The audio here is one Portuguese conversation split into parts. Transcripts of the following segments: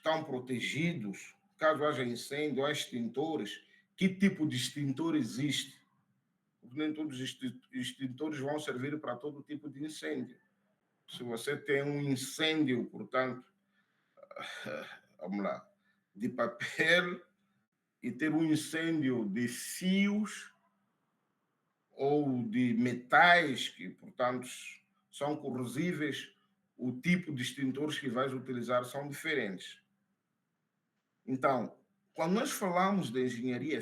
estão protegidos, caso haja incêndio, há extintores, que tipo de extintor existe? Porque nem todos os extintores vão servir para todo tipo de incêndio. Se você tem um incêndio, portanto, vamos lá, de papel e ter um incêndio de fios ou de metais que, portanto, são corrosíveis, o tipo de extintores que vais utilizar são diferentes. Então, quando nós falamos de engenharia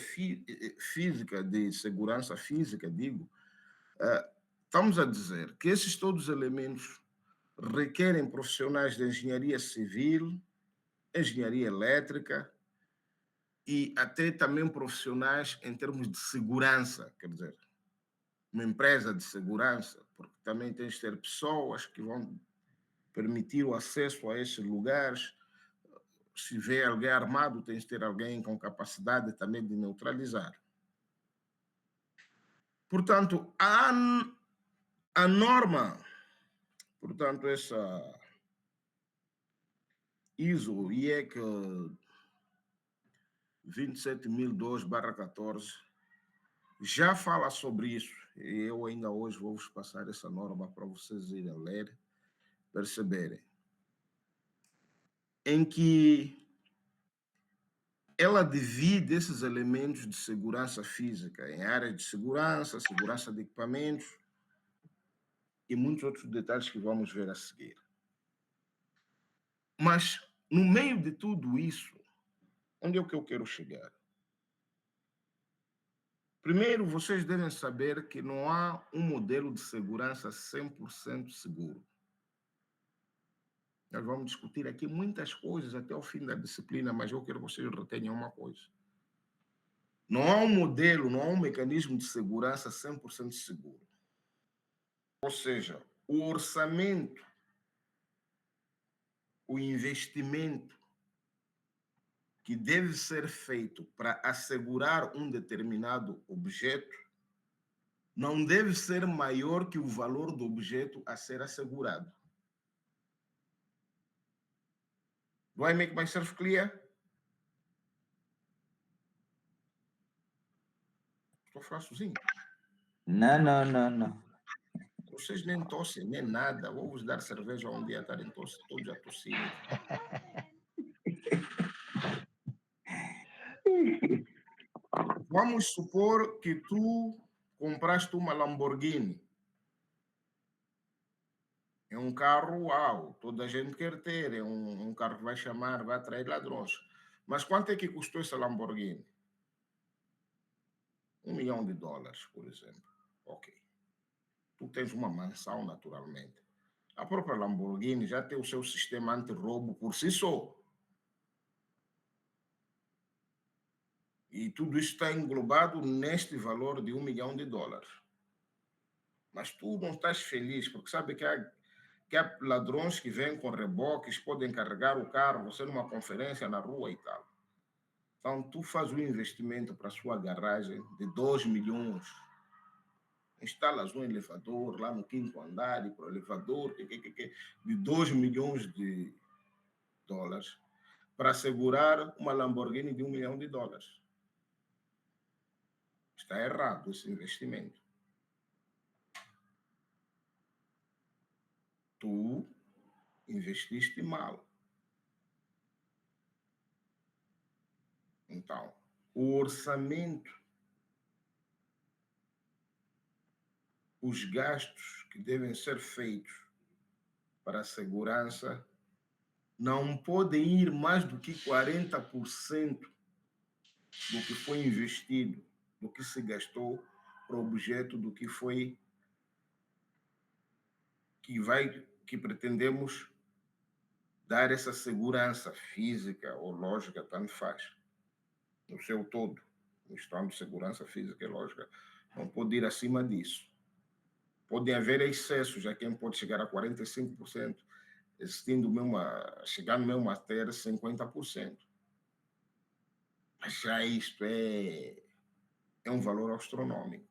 física, de segurança física, digo, estamos a dizer que esses todos os elementos requerem profissionais de engenharia civil, engenharia elétrica e até também profissionais em termos de segurança, quer dizer, uma empresa de segurança, porque também tens de ter pessoas que vão permitir o acesso a esses lugares. Se vê alguém armado, tens de ter alguém com capacidade também de neutralizar. Portanto, a norma, portanto, essa ISO IEC 27002/14 já fala sobre isso. E eu ainda hoje vou vos passar essa norma para vocês irem ler, perceberem. Em que ela divide esses elementos de segurança física em áreas de segurança, segurança de equipamentos e muitos outros detalhes que vamos ver a seguir. Mas, no meio de tudo isso, onde é que eu quero chegar? Primeiro, vocês devem saber que não há um modelo de segurança 100% seguro. Nós vamos discutir aqui muitas coisas até o fim da disciplina, mas eu quero que vocês retenham uma coisa. Não há um modelo, não há um mecanismo de segurança 100% seguro. Ou seja, o orçamento, o investimento que deve ser feito para assegurar um determinado objeto não deve ser maior que o valor do objeto a ser assegurado. Do I make myself clear? Estou a falar sozinho. Não. Vocês nem tossem, nem nada. Vou vos dar cerveja um dia estarem todos a tossir. Vamos supor que tu compraste uma Lamborghini. É um carro, uau, toda a gente quer ter. É um carro que vai chamar, vai atrair ladrões. Mas quanto é que custou essa Lamborghini? $1 milhão, por exemplo. Ok. Tu tens uma mansão, naturalmente. A própria Lamborghini já tem o seu sistema anti-roubo por si só. E tudo isso está englobado neste valor de $1 milhão. Mas tu não estás feliz, porque sabe que há ladrões que vêm com reboques, podem carregar o carro, você numa conferência na rua e tal. Então, tu faz um investimento para a sua garagem de 2 milhões, instalas um elevador lá no 5º andar e para o elevador de 2 milhões de dólares para assegurar uma Lamborghini de $1 milhão. Está errado esse investimento. Tu investiste mal. Então, o orçamento, os gastos que devem ser feitos para a segurança não podem ir mais do que 40% do que foi investido, do que se gastou para o objeto, do que foi que pretendemos dar essa segurança física ou lógica, tanto faz, no seu todo. Questão de segurança física e lógica não pode ir acima disso. Pode haver excessos, já quem pode chegar a 45%, chegando mesmo a ter 50%. Mas já isto é um valor astronômico.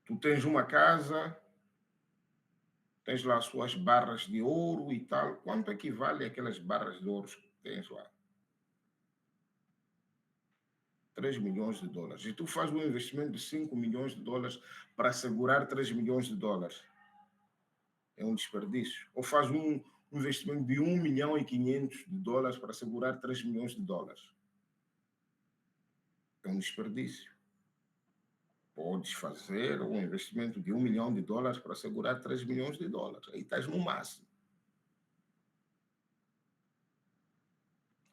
Tu tens uma casa tens lá as suas barras de ouro e tal. Quanto equivale aquelas barras de ouro que tens lá? 3 milhões de dólares. E tu fazes um investimento de 5 milhões de dólares para assegurar 3 milhões de dólares. É um desperdício. Ou faz um investimento de 1 milhão e 500 de dólares para assegurar 3 milhões de dólares. É um desperdício. Podes fazer um investimento de 1 milhão de dólares para assegurar 3 milhões de dólares. Aí estás no máximo.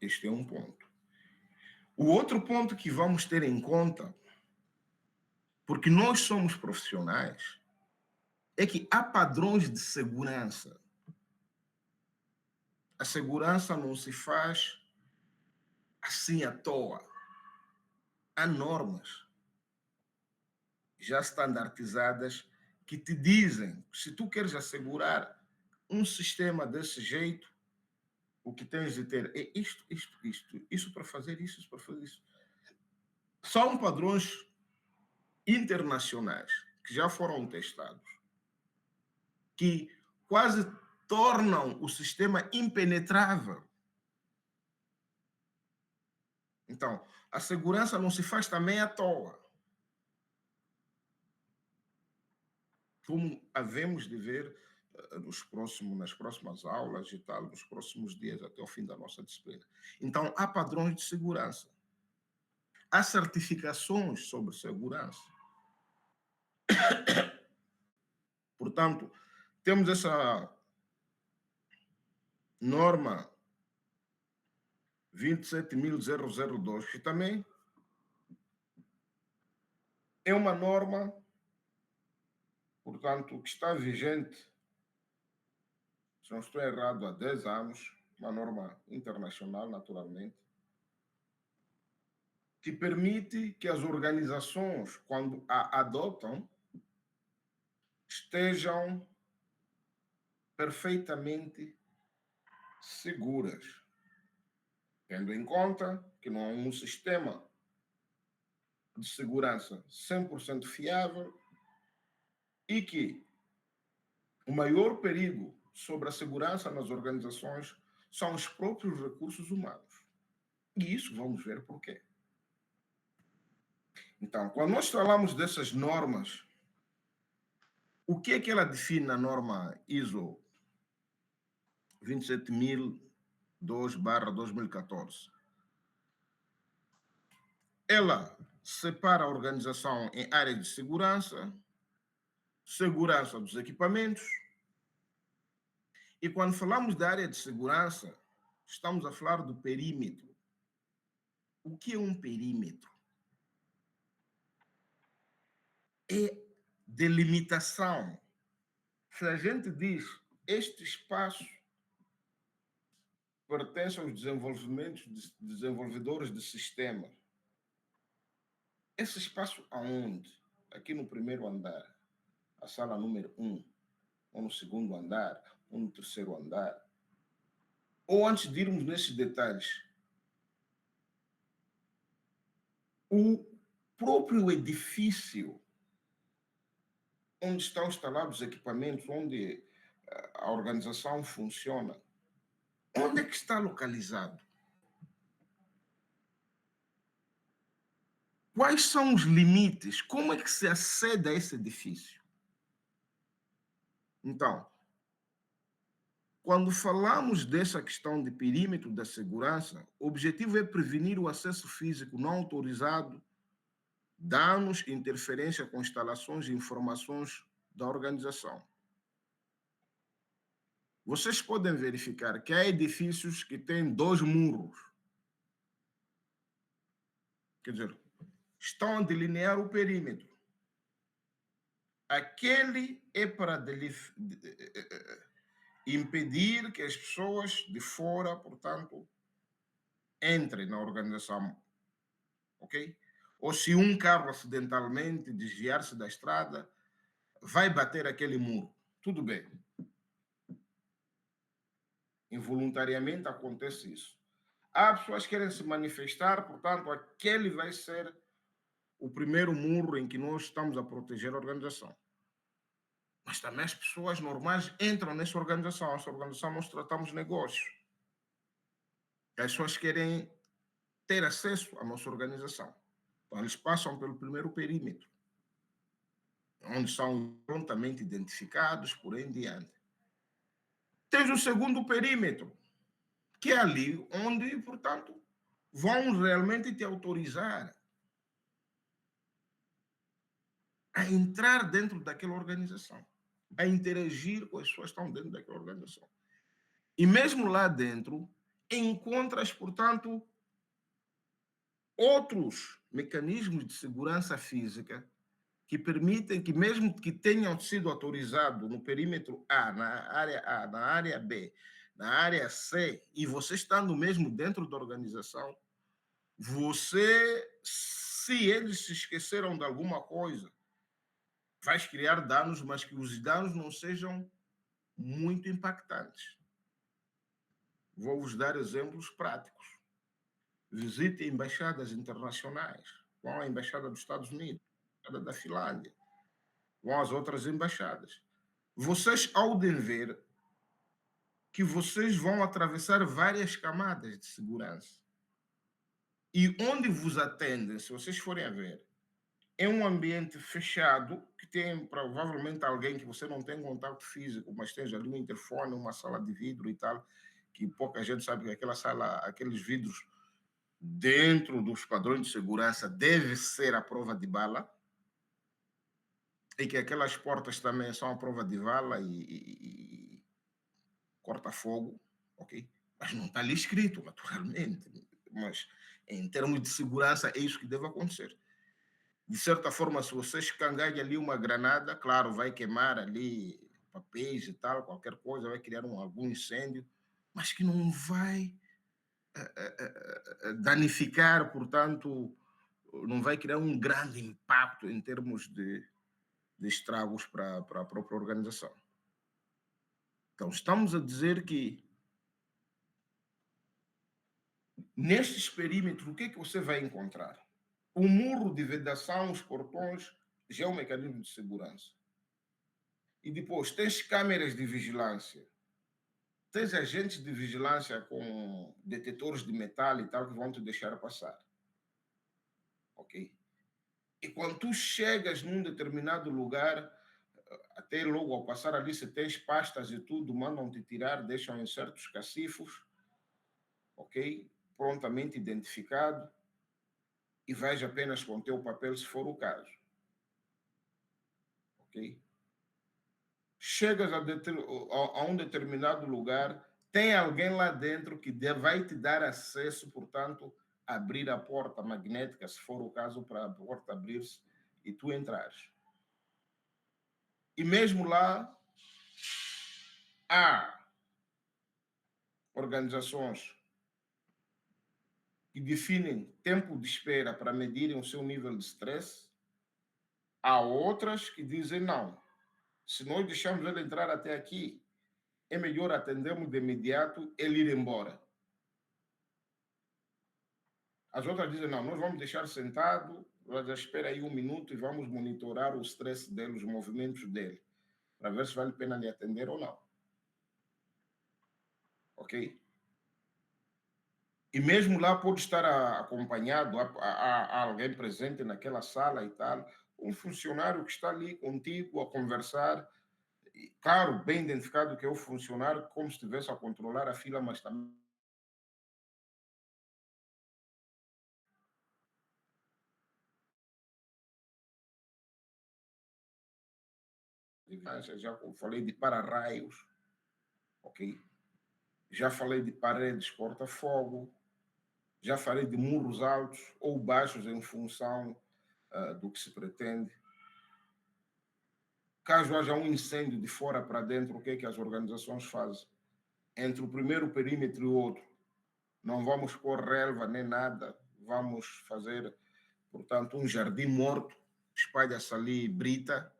Este é um ponto. O outro ponto que vamos ter em conta, porque nós somos profissionais, é que há padrões de segurança. A segurança não se faz assim à toa. Há normas já standardizadas que te dizem que se tu queres assegurar um sistema desse jeito, o que tens de ter é isto, isso para fazer isso, isso para fazer isso. São padrões internacionais que já foram testados, que quase tornam o sistema impenetrável. Então, a segurança não se faz também à toa. Como havemos de ver nas próximas aulas e tal, nos próximos dias, até o fim da nossa disciplina. Então, há padrões de segurança. Há certificações sobre segurança. Portanto, temos essa norma 27002, que também é uma norma, portanto, que está vigente, se não estou errado, há 10 anos, uma norma internacional, naturalmente, que permite que as organizações, quando a adotam, estejam perfeitamente seguras, tendo em conta que não é um sistema de segurança 100% fiável e que o maior perigo sobre a segurança nas organizações são os próprios recursos humanos. E isso vamos ver por quê. Então, quando nós falamos dessas normas, o que é que ela define na norma ISO 27002/2014? Ela separa a organização em áreas de segurança, segurança dos equipamentos, e quando falamos da área de segurança, estamos a falar do perímetro. O que é um perímetro? É delimitação. Se a gente diz este espaço pertence aos desenvolvedores de sistemas, esse espaço aonde? Aqui no primeiro andar, a sala número 1, ou no segundo andar, ou no terceiro andar. Ou antes de irmos nesses detalhes, o próprio edifício onde estão instalados os equipamentos, onde a organização funciona, onde é que está localizado? Quais são os limites? Como é que se acede a esse edifício? Então, quando falamos dessa questão de perímetro da segurança, o objetivo é prevenir o acesso físico não autorizado, danos, interferência com instalações e informações da organização. Vocês podem verificar que há edifícios que têm 2 muros. Quer dizer, estão a delinear o perímetro. Aquele é para impedir que as pessoas de fora, portanto, entrem na organização, ok? Ou se um carro acidentalmente desviar-se da estrada, vai bater aquele muro. Tudo bem. Involuntariamente acontece isso. Há pessoas que querem se manifestar, portanto, aquele vai ser o primeiro muro em que nós estamos a proteger a organização. Mas também as pessoas normais entram nessa organização. Essa organização nós tratamos negócios. As pessoas querem ter acesso à nossa organização. Então, eles passam pelo primeiro perímetro, onde são prontamente identificados, por aí em diante. Tens o segundo perímetro, que é ali onde, portanto, vão realmente te autorizar a entrar dentro daquela organização, a interagir com as pessoas que estão dentro daquela organização. E mesmo lá dentro, encontras, portanto, outros mecanismos de segurança física que permitem que, mesmo que tenham sido autorizados no perímetro A, na área B, na área C, e você estando mesmo dentro da organização, você, se eles se esqueceram de alguma coisa, vai criar danos, mas que os danos não sejam muito impactantes. Vou vos dar exemplos práticos. Visite embaixadas internacionais. Vão à embaixada dos Estados Unidos, a embaixada da Finlândia, vão às outras embaixadas. Vocês, ao de ver que vocês vão atravessar várias camadas de segurança. E onde vos atendem, se vocês forem a ver, é um ambiente fechado, que tem provavelmente alguém que você não tem contato físico, mas tem ali um interfone, uma sala de vidro e tal, que pouca gente sabe que aquela sala, aqueles vidros dentro dos padrões de segurança deve ser a prova de bala, e que aquelas portas também são a prova de bala e corta-fogo, ok? Mas não está ali escrito, naturalmente. Mas em termos de segurança é isso que deve acontecer. De certa forma, se você escangalha ali uma granada, claro, vai queimar ali papéis e tal, qualquer coisa, vai criar algum incêndio, mas que não vai danificar, portanto, não vai criar um grande impacto em termos de estragos para a própria organização. Então, estamos a dizer que nestes perímetros, o que é que você vai encontrar? O muro de vedação, os portões, já é um mecanismo de segurança. E depois, tens câmeras de vigilância. Tens agentes de vigilância com detetores de metal e tal que vão te deixar passar. Ok? E quando tu chegas num determinado lugar, até logo ao passar ali, se tens pastas e tudo, mandam-te tirar, deixam em certos cacifos, ok? Prontamente identificado, e vais apenas com o teu papel, se for o caso. Ok? Chegas a um determinado lugar, tem alguém lá dentro que vai te dar acesso, portanto, a abrir a porta magnética, se for o caso, para a porta abrir-se e tu entrares. E mesmo lá, há organizações que definem tempo de espera para medirem o seu nível de stress. Há outras que dizem não. Se nós deixarmos ele entrar até aqui, é melhor atendermos de imediato ele ir embora. As outras dizem, não, nós vamos deixar sentado, já espera aí 1 minuto e vamos monitorar o stress dele, os movimentos dele, para ver se vale a pena lhe atender ou não. Ok? E mesmo lá pode estar acompanhado, há alguém presente naquela sala e tal, um funcionário que está ali contigo a conversar, e, claro, bem identificado que é o funcionário, como se estivesse a controlar a fila, mas também já falei de para-raios, ok? Já falei de paredes corta-fogo, já falei de muros altos ou baixos em função do que se pretende. Caso haja um incêndio de fora para dentro, o que é que as organizações fazem? Entre o primeiro perímetro e o outro, não vamos pôr relva nem nada, vamos fazer, portanto, um jardim morto, espalha-se ali brita,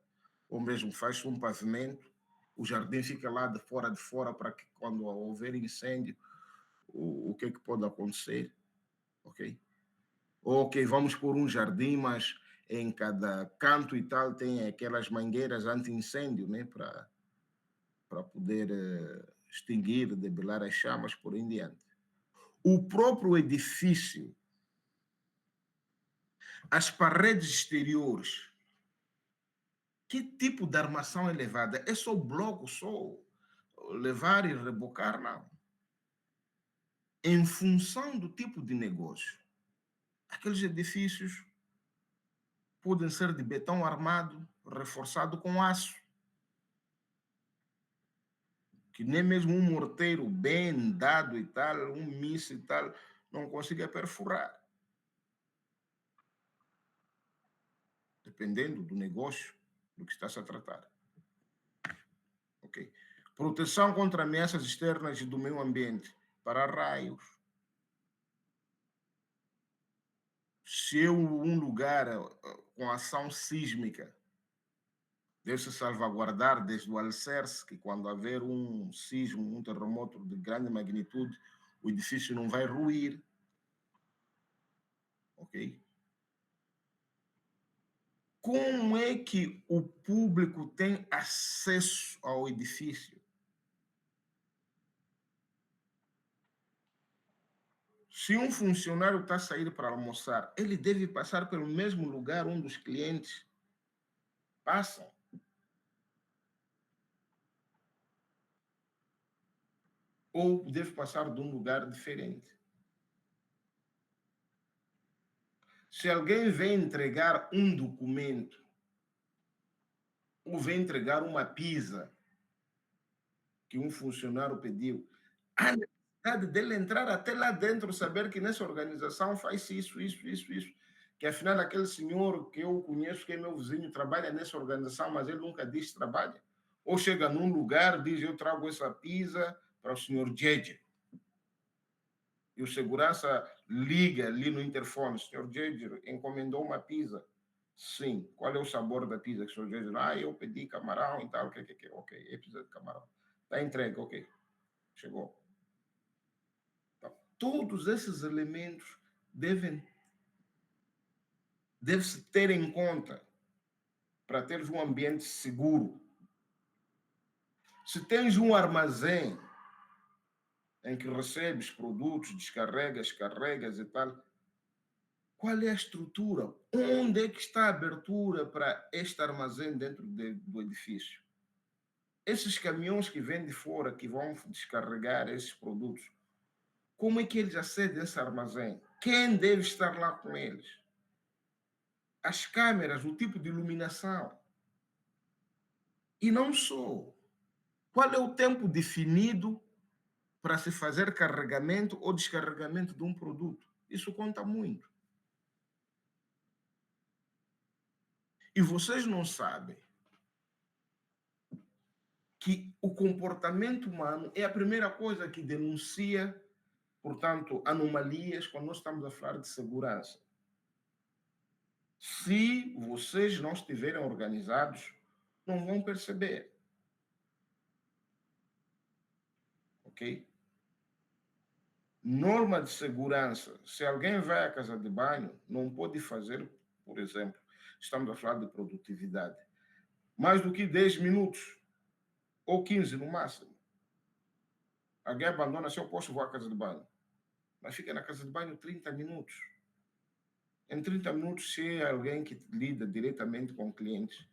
ou mesmo faz um pavimento, o jardim fica lá de fora, para que quando houver incêndio, o que é que pode acontecer, ok? Ok, vamos pôr um jardim, mas em cada canto e tal tem aquelas mangueiras anti-incêndio, né, para poder extinguir, debelar as chamas, por em diante. O próprio edifício, as paredes exteriores, que tipo de armação é levada? É só bloco, só levar e rebocar? Não. Em função do tipo de negócio, aqueles edifícios podem ser de betão armado, reforçado com aço, que nem mesmo um morteiro bem dado e tal, um míssil e tal, não consiga perfurar. Dependendo do negócio, do que está-se a tratar. Ok? Proteção contra ameaças externas e do meio ambiente, para raios. Se um lugar com ação sísmica deve-se salvaguardar desde o alicerce, que quando haver um sismo, um terremoto de grande magnitude, o edifício não vai ruir. Ok? Como é que o público tem acesso ao edifício? Se um funcionário está a sair para almoçar, ele deve passar pelo mesmo lugar onde os clientes passam. Ou deve passar de um lugar diferente. Se alguém vem entregar um documento, ou vem entregar uma pizza que um funcionário pediu, há necessidade dele entrar até lá dentro, saber que nessa organização faz isso, que afinal aquele senhor que eu conheço, que é meu vizinho, trabalha nessa organização, mas ele nunca diz que trabalha. Ou chega num lugar, diz, eu trago essa pizza para o senhor Jeje. E o segurança liga ali no interfone, senhor Jeje, encomendou uma pizza. Sim. Qual é o sabor da pizza que o senhor Jeje? Eu pedi camarão e tal, ok, é pizza de camarão. Está entregue, ok. Chegou. Então, todos esses elementos deve-se ter em conta para teres um ambiente seguro. Se tens um armazém em que recebes produtos, descarregas, carregas e tal, qual é a estrutura? Onde é que está a abertura para este armazém dentro do edifício? Esses caminhões que vêm de fora, que vão descarregar esses produtos, como é que eles acedem a esse armazém? Quem deve estar lá com eles? As câmeras, o tipo de iluminação. E não só. Qual é o tempo definido para se fazer carregamento ou descarregamento de um produto? Isso conta muito. E vocês não sabem que o comportamento humano é a primeira coisa que denuncia, portanto, anomalias quando nós estamos a falar de segurança. Se vocês não estiverem organizados, não vão perceber. Ok? Norma de segurança. Se alguém vai à casa de banho, não pode fazer, por exemplo, estamos a falar de produtividade, mais do que 10 minutos ou 15 no máximo. Alguém abandona, se eu posso, vou à casa de banho. Mas fica na casa de banho 30 minutos. Em 30 minutos, se é alguém que lida diretamente com clientes,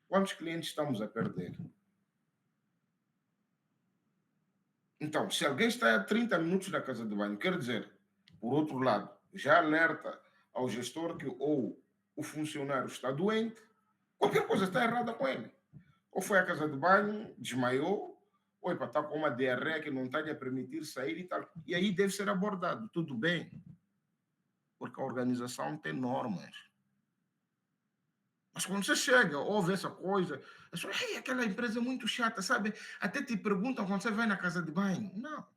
quantos clientes estamos a perder? Então, se alguém está a 30 minutos na casa de banho, quer dizer, por outro lado, já alerta ao gestor que ou o funcionário está doente, qualquer coisa está errada com ele. Ou foi à casa de banho, desmaiou, ou está com uma diarreia que não está lhe a permitir sair e tal. E aí deve ser abordado, tudo bem, porque a organização tem normas. Mas quando você chega, ouve essa coisa, a pessoa, aquela empresa é muito chata, sabe? Até te perguntam quando você vai na casa de banho. Não.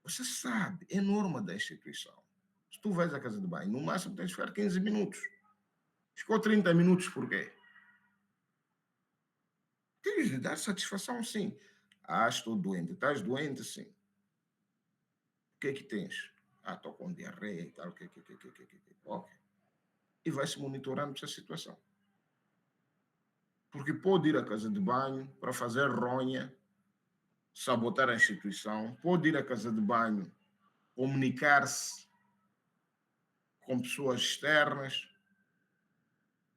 Você sabe, é norma da instituição. Se tu vais à casa de banho, no máximo tens de ficar 15 minutos. Ficou 30 minutos por quê? Tens de dar satisfação, sim. Estou doente. Estás doente, sim. O que é que tens? Estou com diarreia e tal. Ok. e vai se monitorando essa situação. Porque pode ir à casa de banho para fazer ronha, sabotar a instituição, pode ir à casa de banho, comunicar-se com pessoas externas,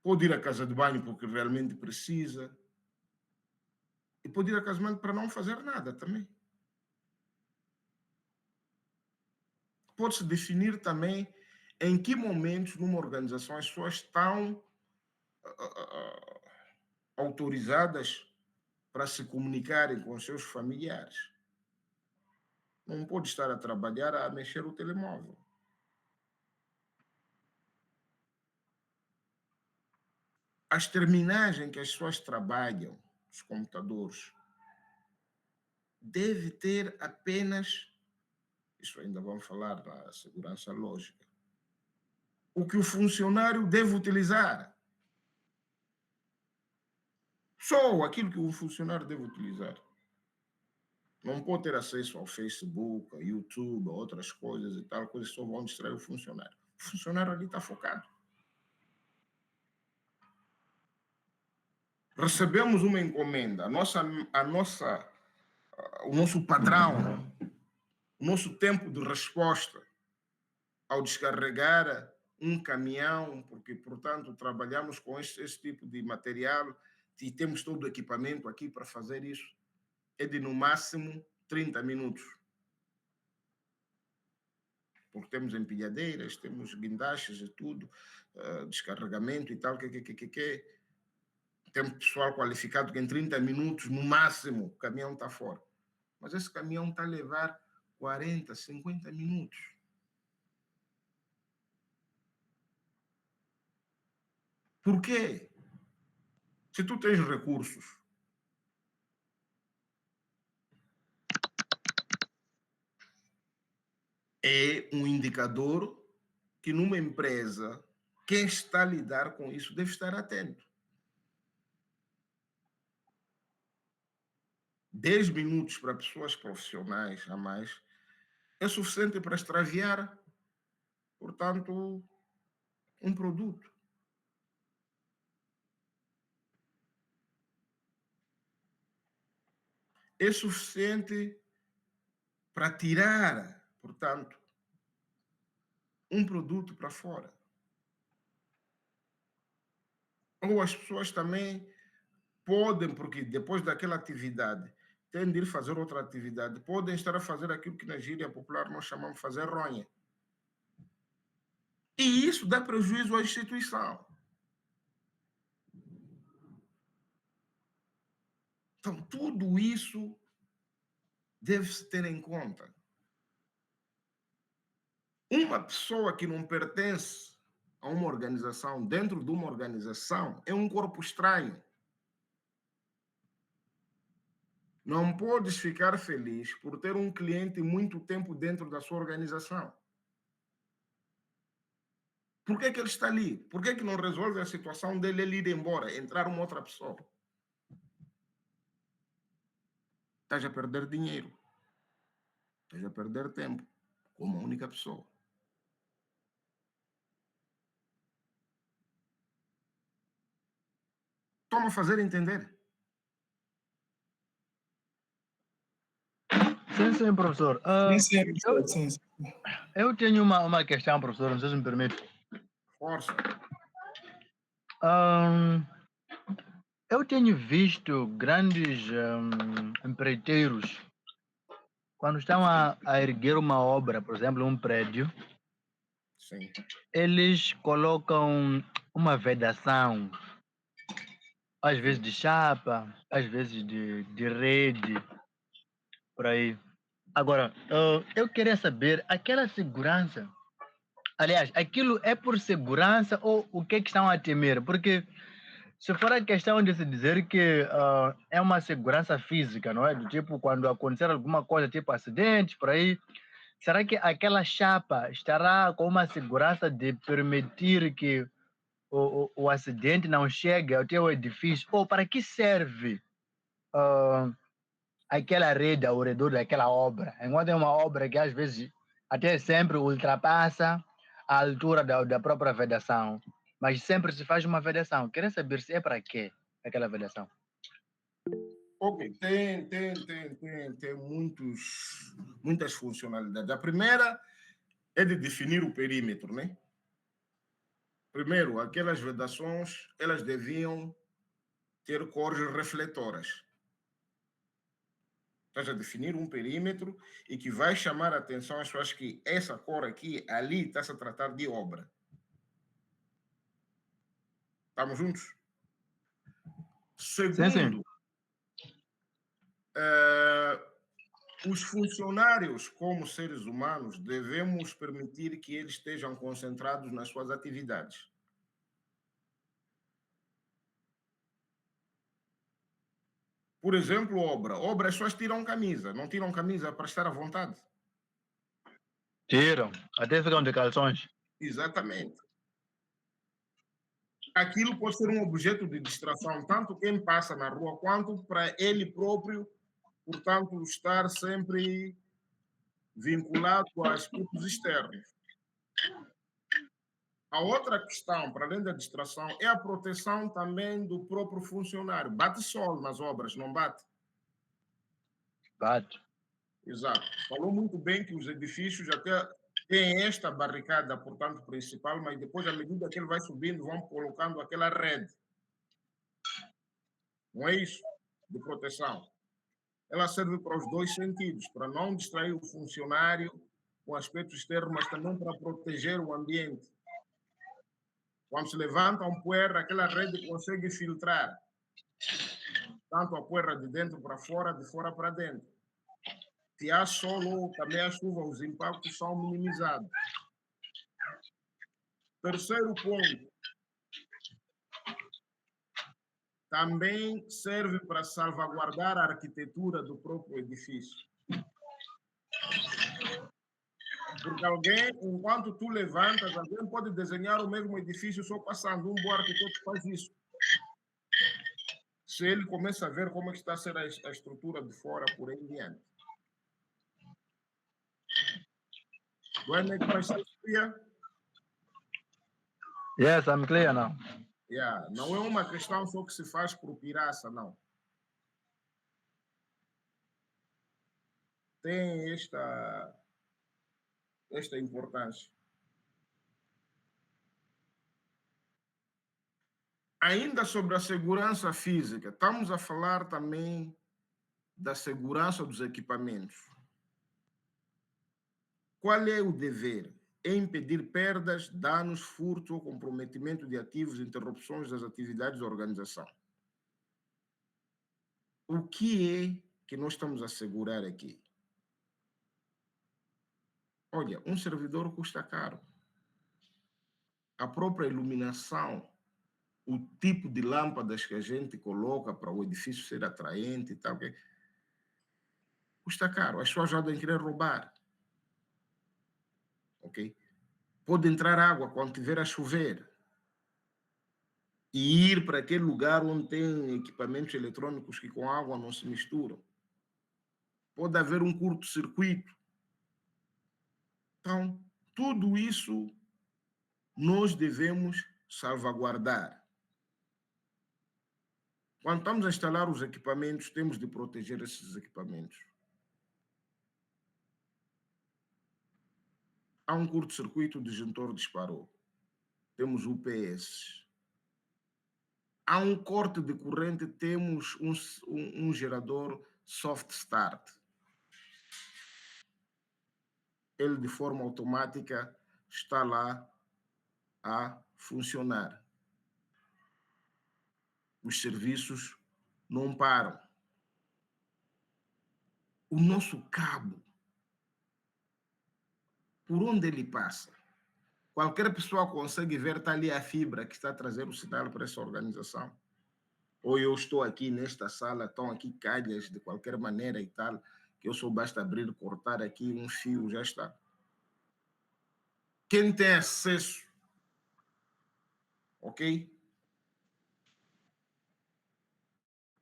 pode ir à casa de banho porque realmente precisa, e pode ir à casa de banho para não fazer nada também. Pode-se definir também em que momentos numa organização as pessoas estão autorizadas para se comunicarem com os seus familiares. Não pode estar a trabalhar a mexer o telemóvel. As terminais em que as pessoas trabalham, os computadores, deve ter apenas, isso ainda vamos falar da segurança lógica, o que o funcionário deve utilizar. Só aquilo que o funcionário deve utilizar. Não pode ter acesso ao Facebook, ao YouTube, a outras coisas e tal, coisas só vão distrair o funcionário. O funcionário ali está focado. Recebemos uma encomenda, o nosso padrão, o nosso tempo de resposta ao descarregar um caminhão, porque, portanto, trabalhamos com esse tipo de material e temos todo o equipamento aqui para fazer isso, é de no máximo 30 minutos. Porque temos empilhadeiras, temos guindastes e tudo, descarregamento e tal, Temos pessoal qualificado que em 30 minutos, no máximo, o caminhão está fora. Mas esse caminhão está a levar 40, 50 minutos. Por quê? Se tu tens recursos, é um indicador que numa empresa, quem está a lidar com isso deve estar atento. 10 minutos para pessoas profissionais a mais é suficiente para extraviar, portanto, um produto. É suficiente para tirar, portanto, um produto para fora. Ou as pessoas também podem, porque depois daquela atividade, têm de ir fazer outra atividade, podem estar a fazer aquilo que na gíria popular nós chamamos de fazer ronha. E isso dá prejuízo à instituição. Então, tudo isso deve-se ter em conta. Uma pessoa que não pertence a uma organização, dentro de uma organização, é um corpo estranho. Não podes ficar feliz por ter um cliente muito tempo dentro da sua organização. Por que ele está ali? Por que não resolve a situação dele ele ir embora, entrar uma outra pessoa? Estás a perder dinheiro. Estás a perder tempo, como a única pessoa. Toma a fazer entender. Sim, professor. Sim. Eu tenho uma questão, professor, não sei se me permite. Força. Eu tenho visto grandes empreiteiros, quando estão a erguer uma obra, por exemplo, um prédio, Sim. eles colocam uma vedação, às vezes de chapa, às vezes de rede, por aí. Agora, eu queria saber, aquela segurança, aliás, aquilo é por segurança ou o que estão a temer? Porque se for a questão de se dizer que é uma segurança física, não é? Do tipo, quando acontecer alguma coisa, tipo acidente, por aí, será que aquela chapa estará com uma segurança de permitir que o acidente não chegue até o edifício? Ou para que serve aquela rede ao redor daquela obra? Enquanto é uma obra que às vezes até sempre ultrapassa a altura da própria vedação. mas sempre se faz uma vedação. Queria saber se é para quê aquela vedação. Ok, tem muitas funcionalidades. A primeira é de definir o perímetro, né? Primeiro, aquelas vedações, elas deviam ter cores refletoras. Estás a definir um perímetro e que vai chamar a atenção as pessoas que essa cor aqui, ali, está-se a tratar de obra. Estamos juntos? Sim, sim. Segundo, os funcionários, como seres humanos, devemos permitir que eles estejam concentrados nas suas atividades. Por exemplo, obra. Obra, as pessoas tiram camisa. Não tiram camisa para estar à vontade. Tiram. Até ficam de calções. Exatamente. Aquilo pode ser um objeto de distração, tanto quem passa na rua, quanto para ele próprio, portanto, estar sempre vinculado a aspectos externos. A outra questão, para além da distração, é a proteção também do próprio funcionário. Bate sol nas obras, não bate? Bate. Exato. Falou muito bem que os edifícios até têm esta barricada, portanto, principal, mas depois, à medida que ele vai subindo, vão colocando aquela rede. Não é isso? De proteção. Ela serve para os dois sentidos, para não distrair o funcionário com aspecto externo, mas também para proteger o ambiente. Quando se levanta um poeira, aquela rede consegue filtrar tanto a poeira de dentro para fora, de fora para dentro. Se há sol ou também a chuva, os impactos são minimizados. Terceiro ponto, também serve para salvaguardar a arquitetura do próprio edifício. Porque alguém, enquanto tu levantas, alguém pode desenhar o mesmo edifício só passando. Um bom arquiteto faz isso. Se ele começa a ver como é que está a ser a estrutura de fora, por aí em diante. Do I make myself clear? Yes, I'm clear now. Yeah. Não é uma questão só que se faz por pirraça, não. Tem esta importância. Ainda sobre a segurança física, estamos a falar também da segurança dos equipamentos. Qual é o dever? É impedir perdas, danos, furto ou comprometimento de ativos, interrupções das atividades da organização. O que é que nós estamos a assegurar aqui? Olha, um servidor custa caro. A própria iluminação, o tipo de lâmpadas que a gente coloca para o edifício ser atraente e tal, custa caro. As pessoas já devem querer roubar. Ok? Pode entrar água quando tiver a chover e ir para aquele lugar onde tem equipamentos eletrônicos que com água não se misturam. Pode haver um curto-circuito. Então, tudo isso nós devemos salvaguardar. Quando estamos a instalar os equipamentos, temos de proteger esses equipamentos. Há um curto-circuito, o disjuntor disparou. Temos UPS. Há um corte de corrente, temos um gerador soft start. Ele, de forma automática, está lá a funcionar. Os serviços não param. O nosso cabo, por onde ele passa, qualquer pessoa consegue ver, está ali a fibra que está a trazer o sinal para essa organização. Ou eu estou aqui nesta sala, estão aqui calhas de qualquer maneira e tal, que eu só basta abrir, cortar aqui um fio, já está. Quem tem acesso, ok?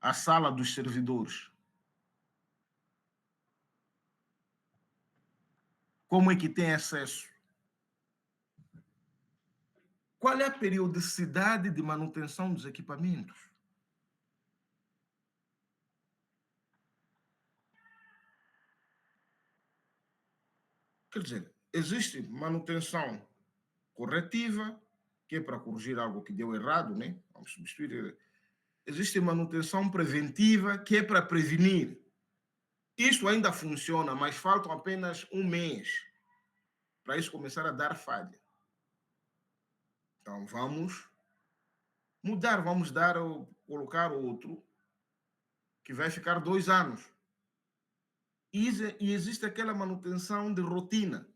À sala dos servidores. Como é que tem acesso? Qual é a periodicidade de manutenção dos equipamentos? Quer dizer, existe manutenção corretiva, que é para corrigir algo que deu errado, né? Vamos substituir. Existe manutenção preventiva, que é para prevenir. Isso ainda funciona, mas faltam apenas um mês para isso começar a dar falha. Então, vamos mudar, vamos colocar outro que vai ficar 2 anos. E existe aquela manutenção de rotina,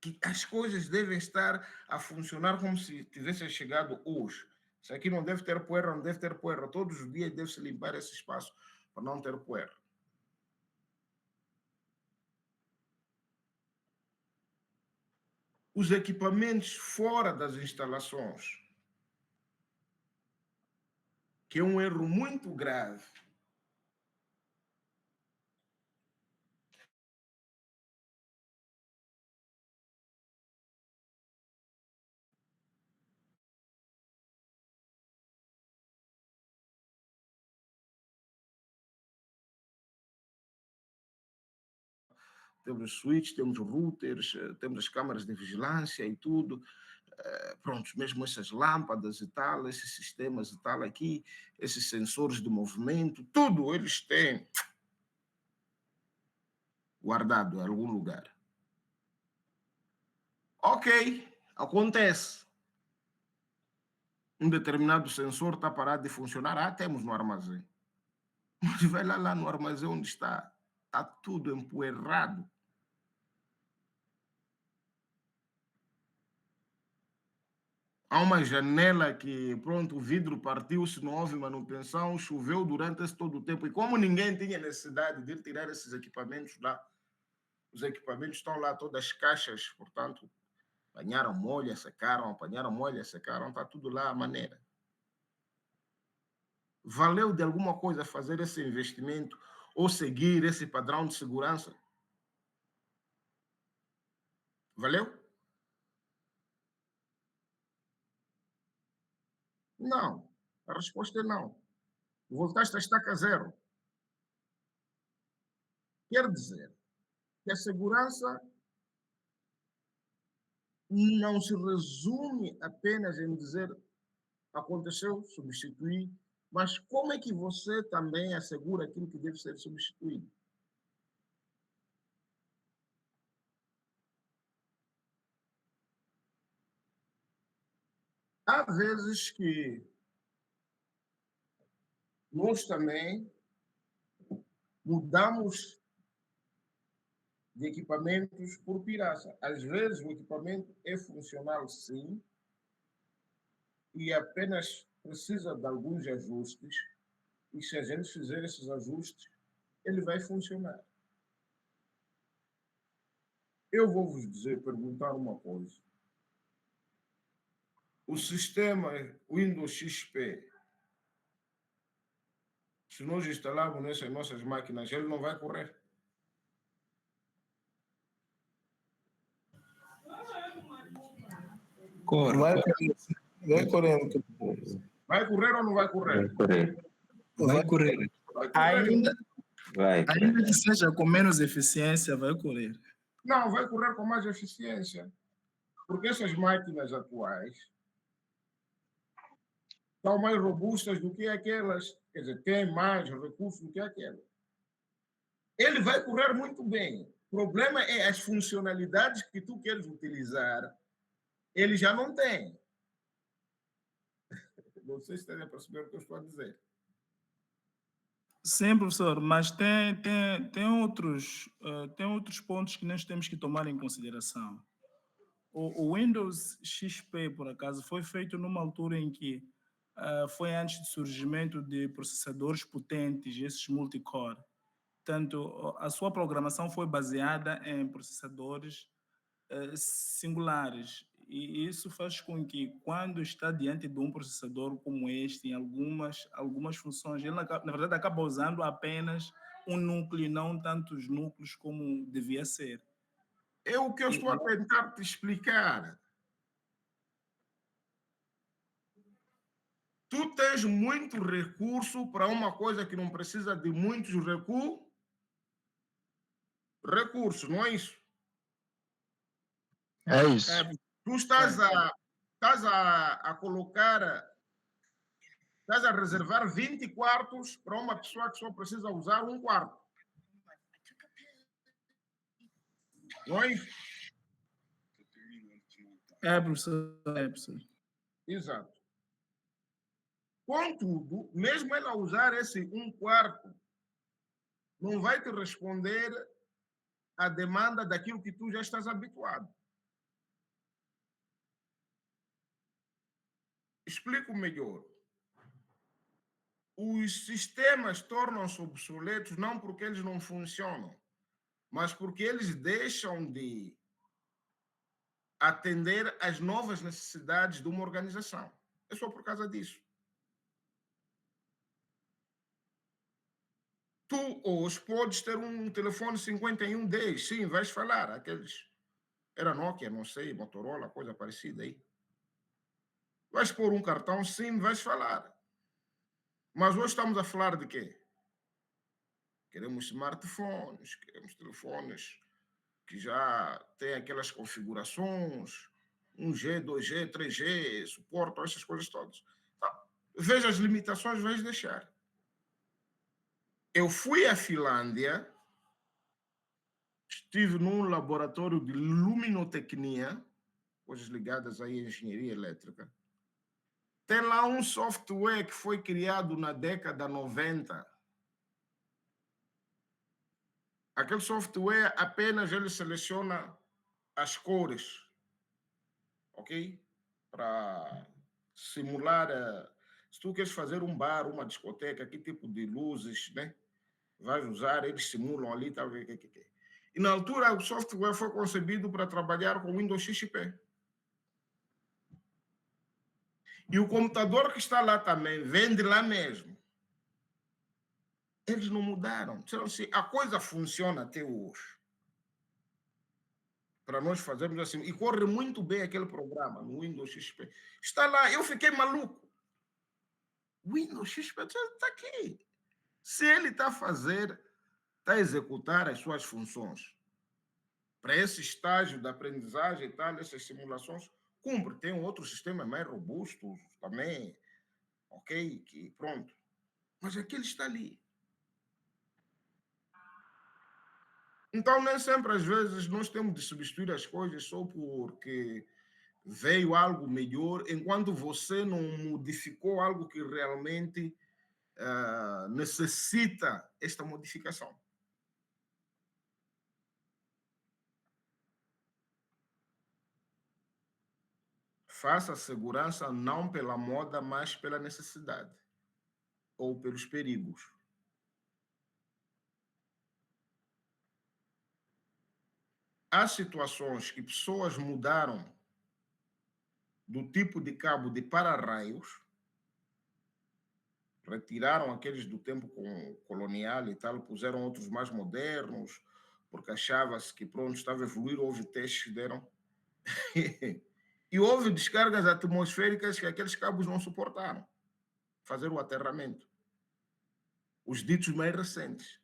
que as coisas devem estar a funcionar como se tivessem chegado hoje. Isso aqui não deve ter poeira, não deve ter poeira. Todos os dias deve-se limpar esse espaço para não ter poeira. Os equipamentos fora das instalações, que é um erro muito grave. Temos switches, temos routers, temos as câmaras de vigilância e tudo. Pronto, mesmo essas lâmpadas e tal, esses sistemas e tal aqui, esses sensores de movimento, tudo eles têm guardado em algum lugar. Ok, acontece. Um determinado sensor está parado de funcionar, temos no armazém. Mas vai lá no armazém onde está tudo empoeirado. Há uma janela que, pronto, o vidro partiu-se, não houve manutenção, choveu durante esse todo o tempo. E como ninguém tinha necessidade de tirar esses equipamentos lá, os equipamentos estão lá, todas as caixas, portanto, apanharam molha, secaram, apanharam molha, secaram, está tudo lá à maneira. Valeu de alguma coisa fazer esse investimento ou seguir esse padrão de segurança? Valeu? Não. A resposta é não. Voltaste a estaca zero. Quer dizer que a segurança não se resume apenas em dizer aconteceu, substituir, mas como é que você também assegura aquilo que deve ser substituído? Há vezes que nós também mudamos de equipamentos por pirraça. Às vezes o equipamento é funcional, sim, e apenas precisa de alguns ajustes, e se a gente fizer esses ajustes, ele vai funcionar. Eu vou vos perguntar uma coisa. O sistema Windows XP, se nós instalarmos nessas nossas máquinas, ele não vai correr. Corre. Vai correndo. Vai correr ou não vai correr? Vai correr. Vai correr. Ainda que seja com menos eficiência, vai correr. Não, vai correr com mais eficiência. Porque essas máquinas atuais são mais robustas do que aquelas, quer dizer, têm mais recursos do que aquelas. Ele vai correr muito bem. O problema é as funcionalidades que tu queres utilizar, ele já não tem. Não sei se está a perceber o que eu estou a dizer. Sim, professor, mas tem outros pontos que nós temos que tomar em consideração. O Windows XP, por acaso, foi feito numa altura em que foi antes do surgimento de processadores potentes, esses multicore. Portanto, a sua programação foi baseada em processadores singulares. E isso faz com que, quando está diante de um processador como este, em algumas funções, ele, na verdade, acaba usando apenas um núcleo e não tantos núcleos como devia ser. É o que eu estou a tentar te explicar. tu tens muito recurso para uma coisa que não precisa de muitos recursos, não é isso? É isso. Tu estás a colocar, estás a reservar 20 quartos para uma pessoa que só precisa usar um quarto. Não é isso? Professor. Exato. Contudo, mesmo ela usar esse um quarto, não vai te responder à demanda daquilo que tu já estás habituado. Explico melhor. Os sistemas tornam-se obsoletos não porque eles não funcionam, mas porque eles deixam de atender às novas necessidades de uma organização. É só por causa disso. Tu hoje podes ter um telefone 5110, sim, vais falar, aqueles. Era Nokia, não sei, Motorola, coisa parecida aí. Vais pôr um cartão, sim, vais falar. Mas hoje estamos a falar de quê? Queremos smartphones, queremos telefones que já têm aquelas configurações, 1G, 2G, 3G, suportam essas coisas todas. Então, veja as limitações, vais deixar. Eu fui à Finlândia, estive num laboratório de luminotecnia, coisas ligadas à engenharia elétrica. Tem lá um software que foi criado na década 90. Aquele software apenas ele seleciona as cores, ok? Para simular, se tu queres fazer um bar, uma discoteca, que tipo de luzes, né? Vais usar, eles simulam ali, tal, E na altura o software foi concebido para trabalhar com Windows XP. E o computador que está lá também vende lá mesmo. Eles não mudaram. Disseram assim, a coisa funciona até hoje. Para nós fazermos assim. E corre muito bem aquele programa no Windows XP. Está lá, eu fiquei maluco. Windows XP está aqui. Se ele está a fazer, está a executar as suas funções para esse estágio da aprendizagem e tal, essas simulações, cumpre. Tem outros sistemas mais robustos também, ok? Que pronto. Mas aquele está ali. Então, nem sempre, às vezes, nós temos de substituir as coisas só porque veio algo melhor, enquanto você não modificou algo que realmente necessita esta modificação. Faça a segurança não pela moda, mas pela necessidade ou pelos perigos. Há situações que pessoas mudaram do tipo de cabo de para-raios, retiraram aqueles do tempo colonial e tal, puseram outros mais modernos, porque achava-se que pronto, estava a evoluir, houve testes que deram. E houve descargas atmosféricas que aqueles cabos não suportaram fazer o aterramento. Os ditos mais recentes.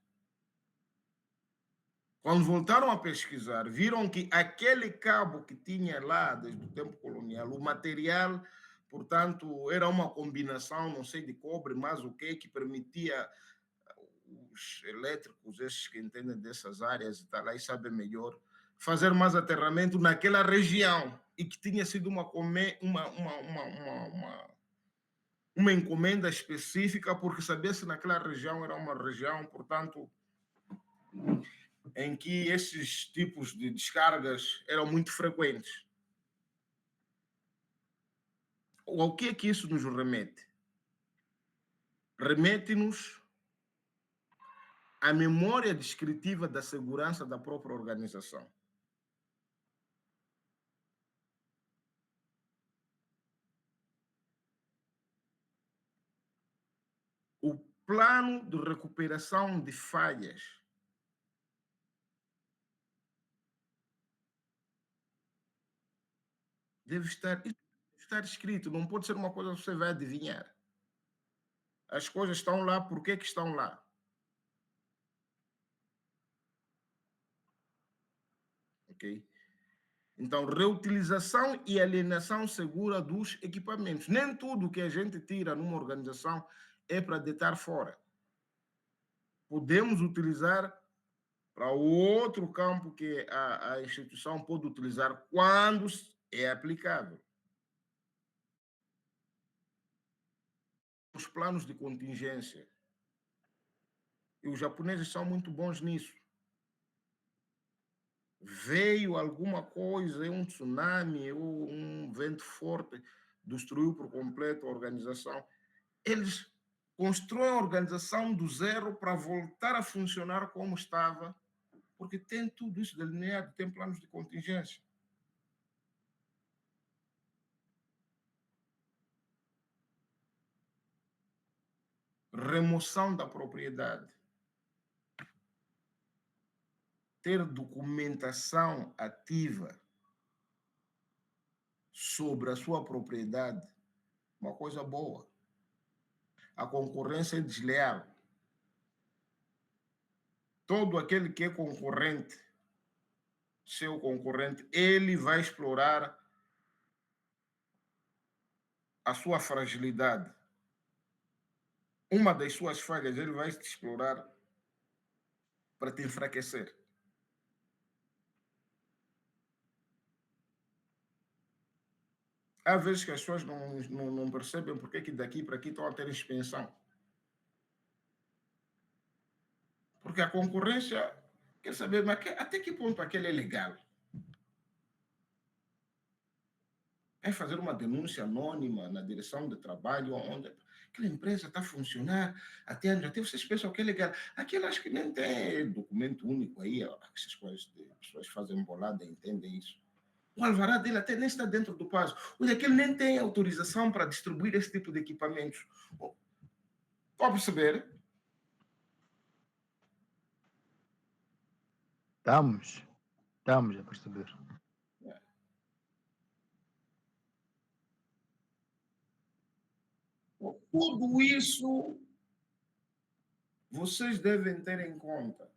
Quando voltaram a pesquisar, viram que aquele cabo que tinha lá desde o tempo colonial, o material, portanto, era uma combinação, não sei de cobre, mas o que permitia os elétricos, esses que entendem dessas áreas e tal, aí sabem melhor, fazer mais aterramento naquela região e que tinha sido uma encomenda específica, porque sabia-se naquela região era uma região, portanto, em que esses tipos de descargas eram muito frequentes. Ao que é que isso nos remete? Remete-nos à memória descritiva da segurança da própria organização. O plano de recuperação de falhas deve estar escrito, não pode ser uma coisa que você vai adivinhar. As coisas estão lá, por que estão lá? Ok? Então, reutilização e alienação segura dos equipamentos. Nem tudo que a gente tira numa organização é para deitar fora. Podemos utilizar para outro campo que a instituição pode utilizar quando é aplicável. Os planos de contingência. E os japoneses são muito bons nisso. Veio alguma coisa, um tsunami ou um vento forte, destruiu por completo a organização. Eles constroem a organização do zero para voltar a funcionar como estava, porque tem tudo isso delineado, tem planos de contingência. Remoção da propriedade. Ter documentação ativa sobre a sua propriedade, uma coisa boa. A concorrência é desleal. Todo aquele que é concorrente, seu concorrente, ele vai explorar a sua fragilidade. Uma das suas falhas, ele vai te explorar para te enfraquecer. Há vezes que as pessoas não percebem porque que daqui para aqui estão a ter expansão. Porque a concorrência quer saber, mas até que ponto aquele é legal? É fazer uma denúncia anônima na direção de trabalho, onde aquela empresa está a funcionar até anos, até vocês pensam que é legal. Aquilo acho que nem tem documento único aí, essas coisas, as pessoas fazem bolada, entendem isso. O alvará dele até nem está dentro do prazo. Olha, que ele nem tem autorização para distribuir esse tipo de equipamentos. Pode perceber? Estamos a perceber. Tudo isso vocês devem ter em conta.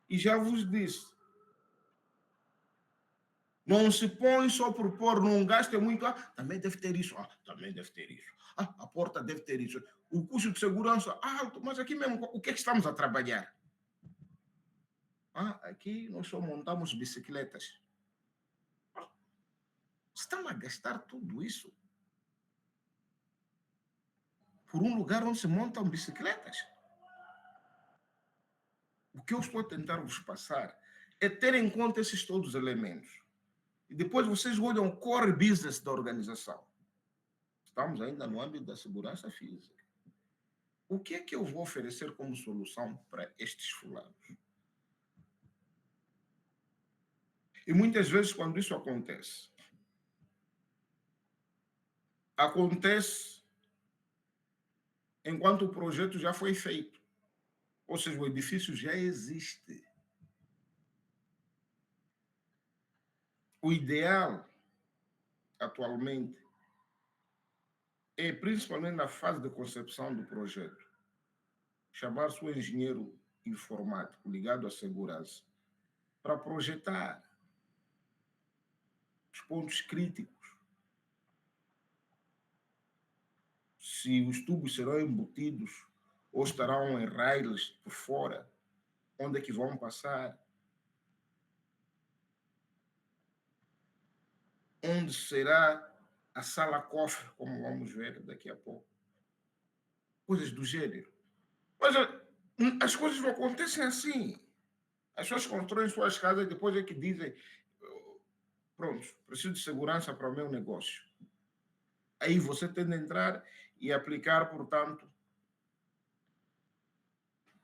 E já vos disse, não se põe só por pôr, não gasta muito. Também deve ter isso. Também deve ter isso. A porta deve ter isso. O custo de segurança alto, mas aqui mesmo, o que é que estamos a trabalhar? Aqui nós só montamos bicicletas. Estamos a gastar tudo isso por um lugar onde se montam bicicletas. O que eu estou a tentar vos passar é ter em conta esses todos os elementos. E depois vocês olham o core business da organização. Estamos ainda no âmbito da segurança física. O que é que eu vou oferecer como solução para estes fulanos? E muitas vezes, quando isso acontece enquanto o projeto já foi feito. Ou seja, o edifício já existe. O ideal, atualmente, é, principalmente na fase de concepção do projeto, chamar-se o engenheiro informático ligado à segurança para projetar os pontos críticos. Se os tubos serão embutidos ou estarão em rails por fora, onde é que vão passar, onde será a sala-cofre, como vamos ver daqui a pouco. Coisas do gênero. Mas as coisas não acontecem assim. As pessoas constroem suas casas e depois é que dizem, pronto, preciso de segurança para o meu negócio. Aí você tem de entrar e aplicar, portanto,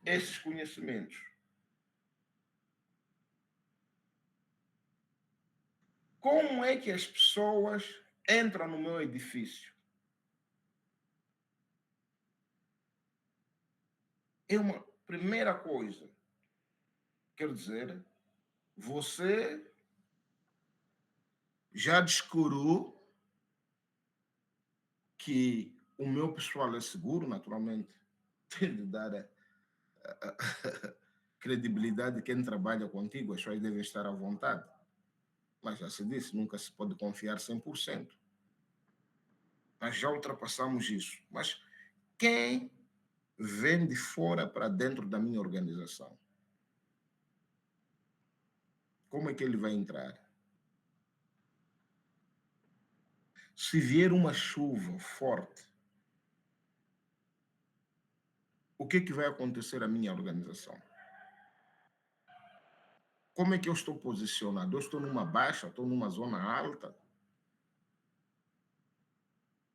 esses conhecimentos. Como é que as pessoas entram no meu edifício? É uma primeira coisa. Quer dizer, você já descobriu que O meu pessoal é seguro, naturalmente. Tem de dar a credibilidade de quem trabalha contigo, as pessoas devem estar à vontade. Mas já se disse, nunca se pode confiar 100%. Nós já ultrapassamos isso. Mas quem vem de fora para dentro da minha organização? Como é que ele vai entrar? Se vier uma chuva forte, o que vai acontecer à minha organização? Como é que eu estou posicionado? Eu estou numa baixa, estou numa zona alta?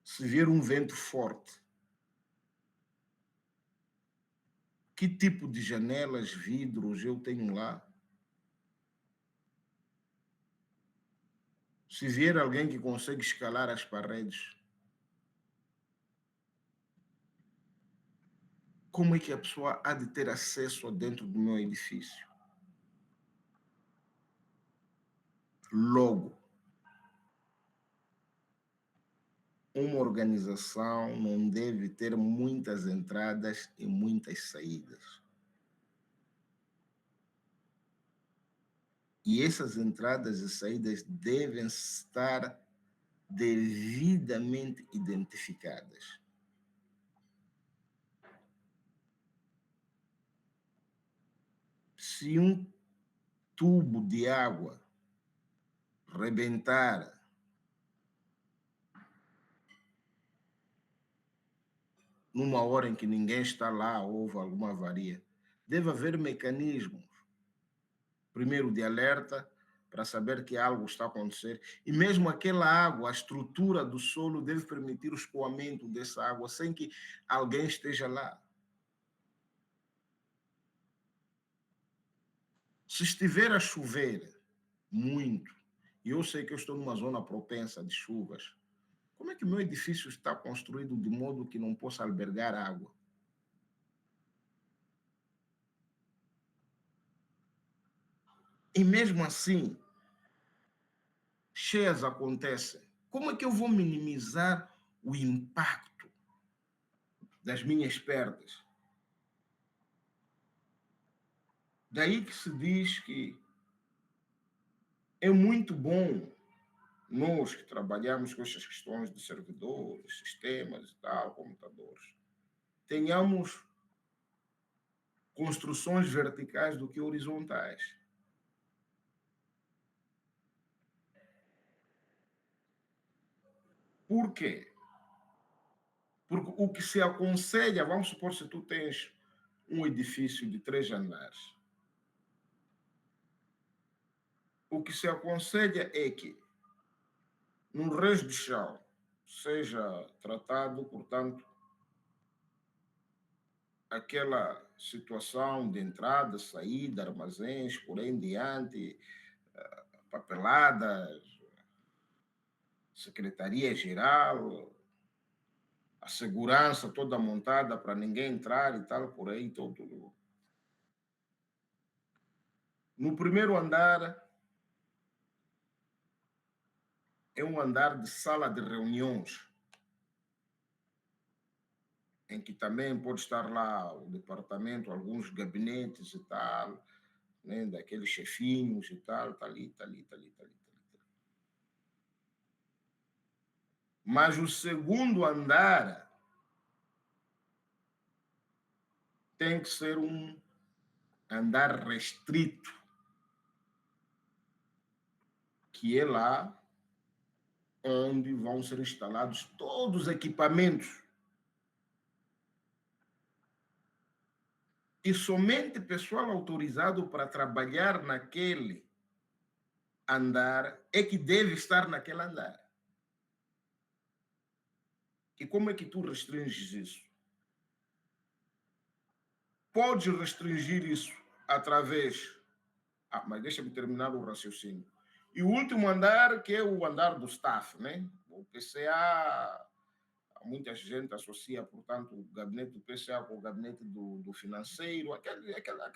Se vier um vento forte, que tipo de janelas, vidros eu tenho lá? Se vier alguém que consegue escalar as paredes, como é que a pessoa há de ter acesso dentro do meu edifício? Logo, uma organização não deve ter muitas entradas e muitas saídas. E essas entradas e saídas devem estar devidamente identificadas. Se um tubo de água rebentar numa hora em que ninguém está lá, houve alguma avaria, deve haver mecanismos, primeiro de alerta, para saber que algo está a acontecer. E mesmo aquela água, a estrutura do solo deve permitir o escoamento dessa água sem que alguém esteja lá. Se estiver a chover muito, e eu sei que eu estou numa zona propensa de chuvas, como é que o meu edifício está construído de modo que não possa albergar água? E mesmo assim, cheias acontecem. Como é que eu vou minimizar o impacto das minhas perdas? Daí que se diz que é muito bom nós que trabalhamos com essas questões de servidores, sistemas e tal, computadores, tenhamos construções verticais do que horizontais. Por quê? Porque o que se aconselha, vamos supor, se tu tens um edifício de 3 andares, o que se aconselha é que no resto do chão seja tratado, portanto, aquela situação de entrada, saída, armazéns, por aí em diante, papeladas, secretaria-geral, a segurança toda montada para ninguém entrar e tal, por aí, todo. No primeiro andar, é um andar de sala de reuniões, em que também pode estar lá o departamento, alguns gabinetes e tal, né, daqueles chefinhos e tal, está ali, está ali, está ali, está ali. Mas o segundo andar tem que ser um andar restrito, que é lá onde vão ser instalados todos os equipamentos. E somente pessoal autorizado para trabalhar naquele andar é que deve estar naquele andar. E como é que tu restringes isso? Podes restringir isso através... mas deixa-me terminar o raciocínio. E o último andar, que é o andar do staff, né? O PCA, muita gente associa, portanto, o gabinete do PCA com o gabinete do financeiro, aquele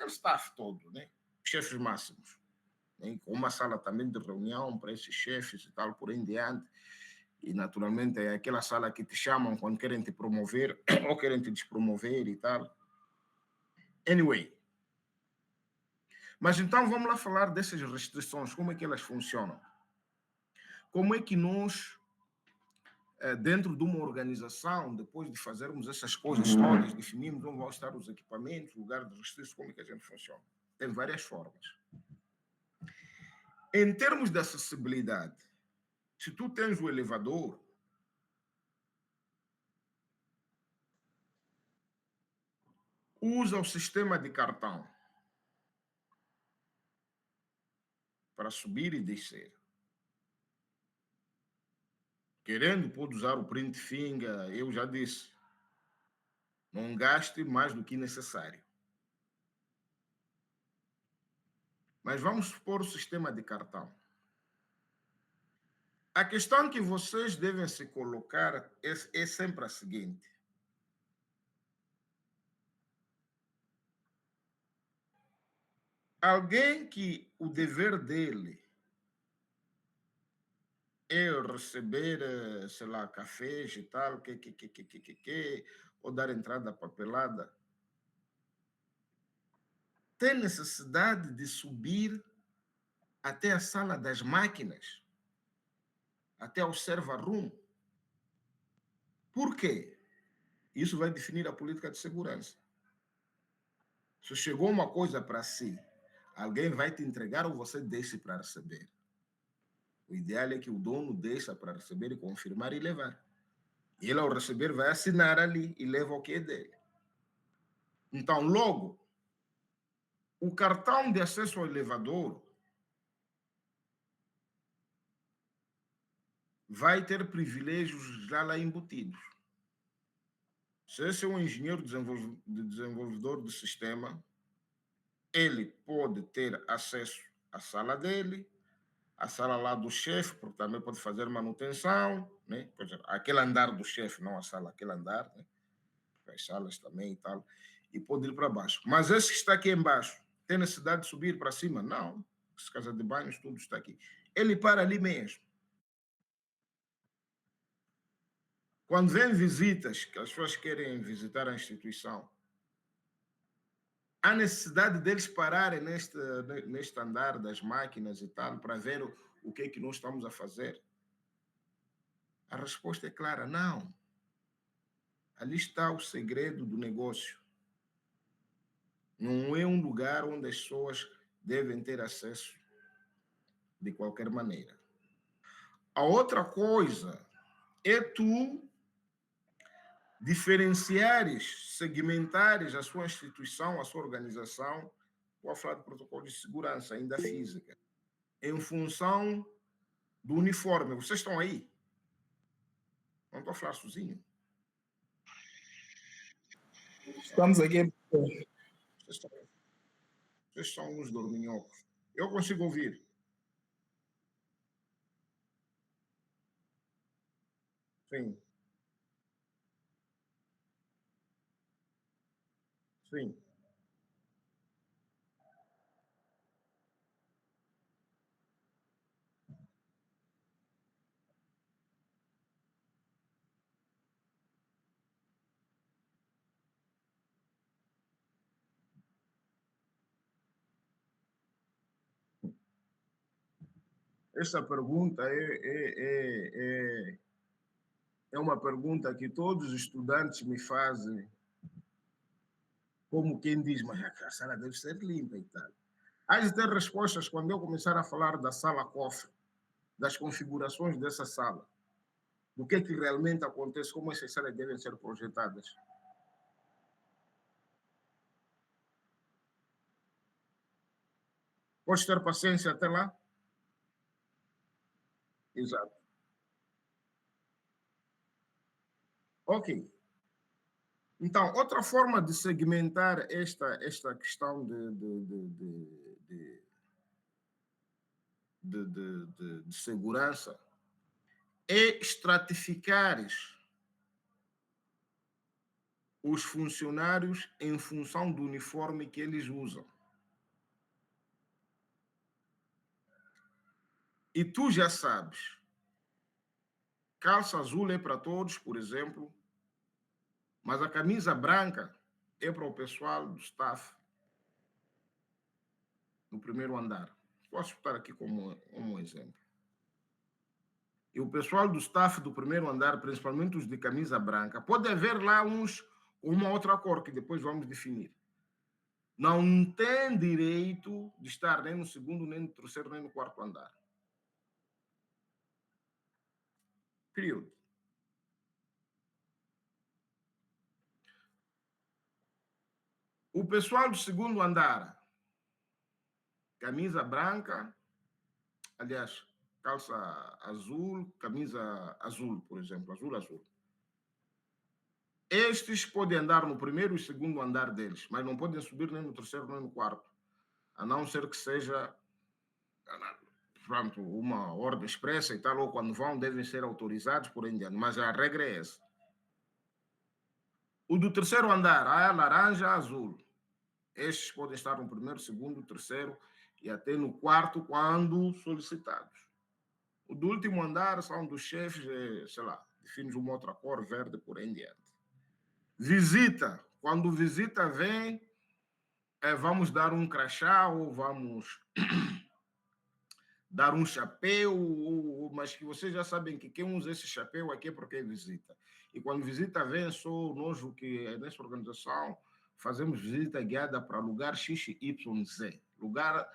staff todo, né? Chefes máximos. Né? Com uma sala também de reunião para esses chefes e tal, por aí em diante. E, naturalmente, é aquela sala que te chamam quando querem te promover ou querem te despromover e tal. Anyway. Mas então vamos lá falar dessas restrições, como é que elas funcionam. Como é que nós, dentro de uma organização, depois de fazermos essas coisas todas, definimos onde vão estar os equipamentos, lugar de restrições, como é que a gente funciona? Tem várias formas. Em termos de acessibilidade, se tu tens o elevador, usa o sistema de cartão para subir e descer. Querendo, pode usar o print finger, eu já disse. Não gaste mais do que necessário. Mas vamos supor o sistema de cartão. A questão que vocês devem se colocar é sempre a seguinte. Alguém que o dever dele é receber, sei lá, cafés e tal, ou dar entrada papelada, tem necessidade de subir até a sala das máquinas, até o server room. Por quê? Isso vai definir a política de segurança. Se chegou uma coisa para si, alguém vai te entregar ou você deixa para receber. O ideal é que o dono deixa para receber e confirmar e levar. E ele, ao receber, vai assinar ali e leva o que é dele. Então, logo, o cartão de acesso ao elevador vai ter privilégios já lá embutidos. Se esse é um engenheiro desenvolvedor de sistema, ele pode ter acesso à sala dele, a sala lá do chefe, porque também pode fazer manutenção, né? Aquele andar do chefe, não a sala, aquele andar, né? As salas também e tal, e pode ir para baixo. Mas esse que está aqui embaixo, tem necessidade de subir para cima? Não. As casas de banhos, tudo está aqui. Ele para ali mesmo. Quando vem visitas, que as pessoas querem visitar a instituição, há necessidade deles pararem neste andar das máquinas e tal, para ver o que é que nós estamos a fazer? A resposta é clara, não. Ali está o segredo do negócio. Não é um lugar onde as pessoas devem ter acesso de qualquer maneira. A outra coisa é tu diferenciares, segmentares a sua instituição, a sua organização, vou falar de protocolo de segurança, ainda física, em função do uniforme. Vocês estão aí? Não estou a falar sozinho. Estamos aqui. Vocês são uns dorminhocos. Eu consigo ouvir. Sim. Sim. Essa pergunta é uma pergunta que todos os estudantes me fazem, como quem diz, mas a sala deve ser limpa e tal. Há de ter respostas quando eu começar a falar da sala cofre, das configurações dessa sala, do que realmente acontece, como essas salas devem ser projetadas. Podes ter paciência até lá? Exato. Ok. Então, outra forma de segmentar esta questão de segurança é estratificares os funcionários em função do uniforme que eles usam. E tu já sabes calça azul é para todos, por exemplo, mas a camisa branca é para o pessoal do staff no primeiro andar. Posso botar aqui como um exemplo. E o pessoal do staff do primeiro andar, principalmente os de camisa branca, pode haver lá uns com uma outra cor que depois vamos definir. Não tem direito de estar nem no segundo, nem no terceiro, nem no quarto andar. Período. O pessoal do segundo andar, camisa branca, aliás, calça azul, camisa azul, por exemplo, azul. Estes podem andar no primeiro e segundo andar deles, mas não podem subir nem no terceiro nem no quarto, a não ser que seja, pronto, uma ordem expressa e tal, ou quando vão devem ser autorizados por indiano, mas a regra é essa. O do terceiro andar, laranja, azul. Estes podem estar no primeiro, segundo, terceiro e até no quarto quando solicitados. O do último andar são dos chefes, sei lá, defines uma outra cor, verde, por aí em diante. Visita. Quando visita vem, vamos dar um crachá ou vamos dar um chapéu, mas que vocês já sabem que quem usa esse chapéu aqui é porque é visita. E quando visita vem, sou nós que nessa organização fazemos visita guiada para lugar XYZ. Lugar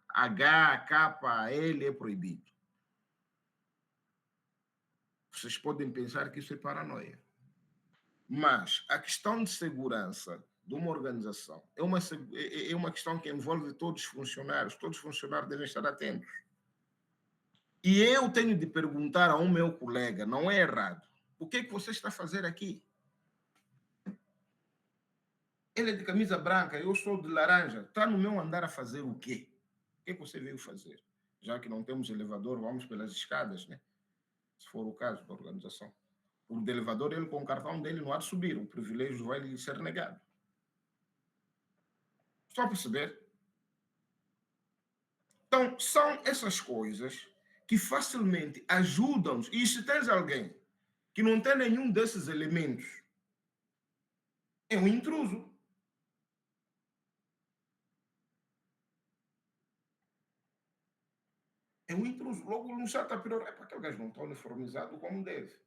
H, K, L é proibido. Vocês podem pensar que isso é paranoia. Mas a questão de segurança de uma organização é uma questão que envolve todos os funcionários. Todos os funcionários devem estar atentos. E eu tenho de perguntar ao meu colega, não é errado, o que é que você está a fazer aqui? Ele é de camisa branca, eu sou de laranja. Está no meu andar a fazer o quê? O que é que você veio fazer? Já que não temos elevador, vamos pelas escadas, né? Se for o caso da organização. O de elevador, ele com o cartão dele não há de subir, o privilégio vai lhe ser negado. Estão a perceber? Então, são essas coisas que facilmente ajudam-nos. E se tens alguém que não tem nenhum desses elementos, é um intruso. É um intruso. Logo no chat a pior, é para aquele gajo não está uniformizado como deve.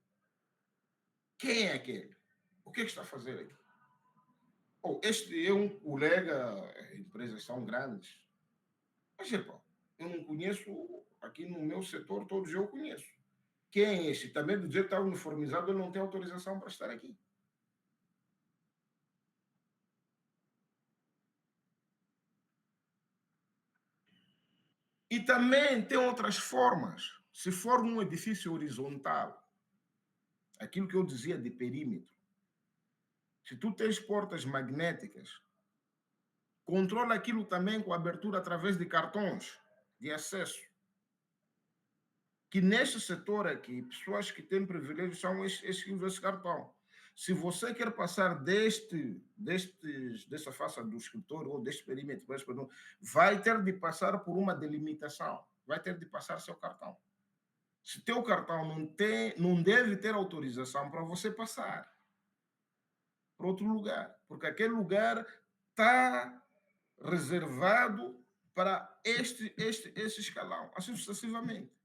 Quem é aquele? O que é que está a fazer aqui? Oh, este é um colega, empresas são grandes. Mas, pá, eu não conheço, aqui no meu setor, todos eu conheço. Quem é este? Também do dizer que está uniformizado, ele não tem autorização para estar aqui. E também tem outras formas. Se for num edifício horizontal, aquilo que eu dizia de perímetro, se tu tens portas magnéticas, controla aquilo também com abertura através de cartões de acesso. Que neste setor aqui, pessoas que têm privilégios são esses que usam esse cartão. Se você quer passar dessa face do escritório ou deste perímetro, vai ter de passar por uma delimitação, vai ter de passar seu cartão. Se teu cartão não deve ter autorização para você passar para outro lugar, porque aquele lugar está reservado para esse escalão, assim sucessivamente.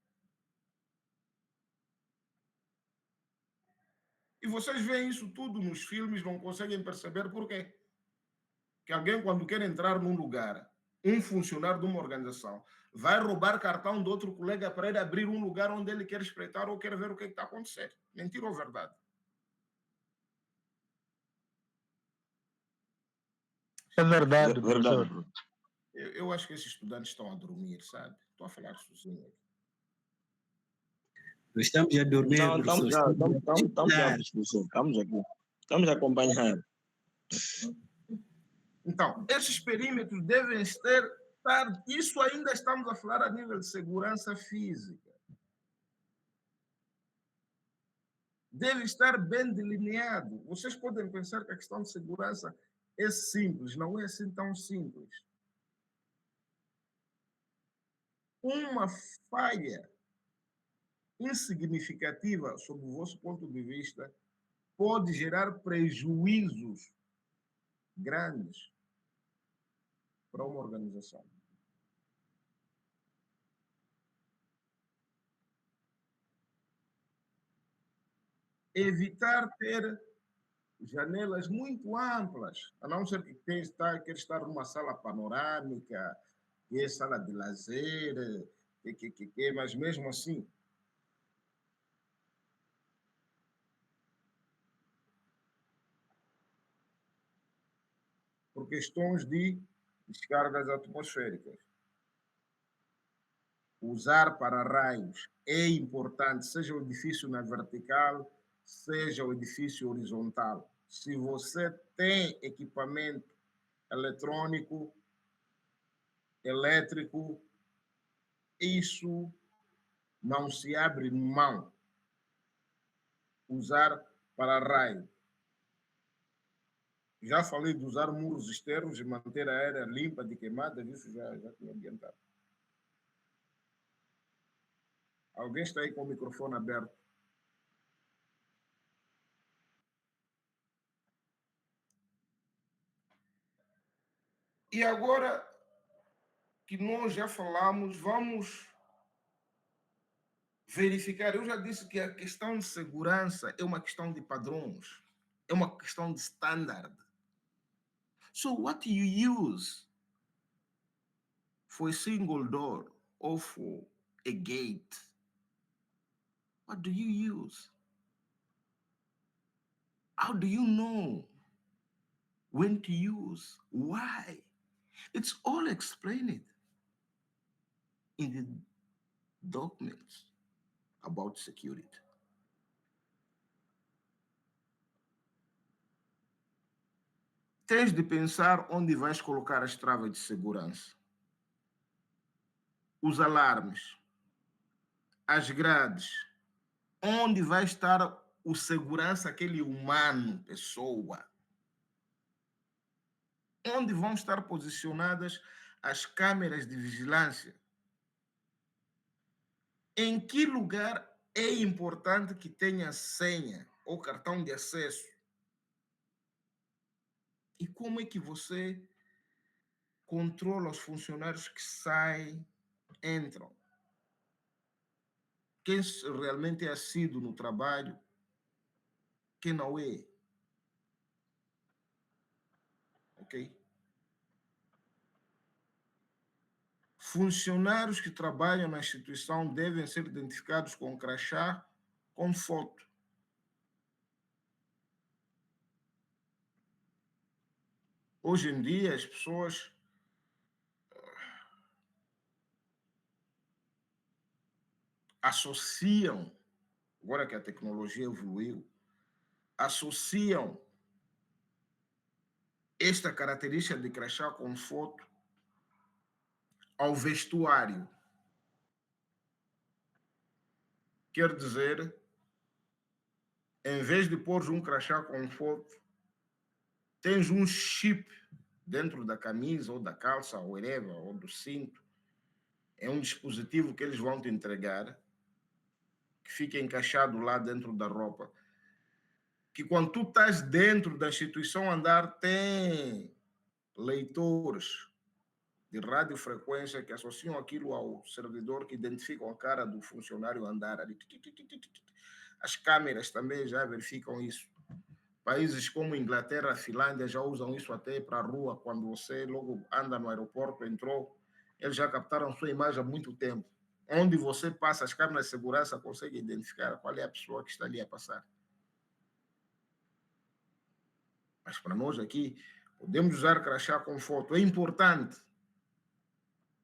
E vocês veem isso tudo nos filmes, não conseguem perceber por quê. Que alguém, quando quer entrar num lugar, um funcionário de uma organização, vai roubar cartão de outro colega para ele abrir um lugar onde ele quer espreitar ou quer ver o que está acontecendo. Mentira ou verdade? É verdade, professor. Verdade. Eu acho que esses estudantes estão a dormir, sabe? Estou a falar sozinho. Nós estamos a dormir, Não, professor. Estamos aqui. Estamos a acompanhar. Então, esses perímetros devem estar. Isso ainda estamos a falar a nível de segurança física. Deve estar bem delineado. Vocês podem pensar que a questão de segurança é simples, não é assim tão simples. Uma falha insignificativa, sob o vosso ponto de vista, pode gerar prejuízos grandes para uma organização. Evitar ter janelas muito amplas, a não ser que quer estar numa sala panorâmica, que é sala de lazer, mas mesmo assim, por questões de descargas atmosféricas. Usar para-raios é importante, seja o edifício na vertical, seja o edifício horizontal. Se você tem equipamento eletrônico, elétrico, isso não se abre mão. Usar para-raio. Já falei de usar muros externos e manter a área limpa de queimadas, isso já tinha adiantado. Alguém está aí com o microfone aberto? E agora que nós já falamos, vamos verificar. Eu já disse que a questão de segurança é uma questão de padrões, é uma questão de standard. So what you use for a single door or for a gate? What do you use? How do you know when to use? Why? It's all explained in the documents about security. Tens de pensar onde vais colocar as travas de segurança, os alarmes, as grades, onde vai estar o segurança, aquele humano, pessoa, onde vão estar posicionadas as câmeras de vigilância, em que lugar é importante que tenha senha ou cartão de acesso, e como é que você controla os funcionários que saem, entram. Quem realmente é assíduo no trabalho, quem não é. Ok? Funcionários que trabalham na instituição devem ser identificados com crachá, com foto. Hoje em dia, as pessoas associam, agora que a tecnologia evoluiu, associam esta característica de crachá com foto ao vestuário. Quer dizer, em vez de pôr um crachá com foto, tens um chip dentro da camisa ou da calça, ou whatever, ou do cinto. É um dispositivo que eles vão te entregar, que fica encaixado lá dentro da roupa, que quando tu estás dentro da instituição andar, tem leitores de radiofrequência que associam aquilo ao servidor, que identificam a cara do funcionário andar ali. As câmeras também já verificam isso. Países como Inglaterra, Finlândia já usam isso até para a rua, quando você logo anda no aeroporto, entrou, eles já captaram sua imagem há muito tempo. Onde você passa, as câmeras de segurança conseguem identificar qual é a pessoa que está ali a passar. Mas para nós aqui, podemos usar crachá com foto, é importante.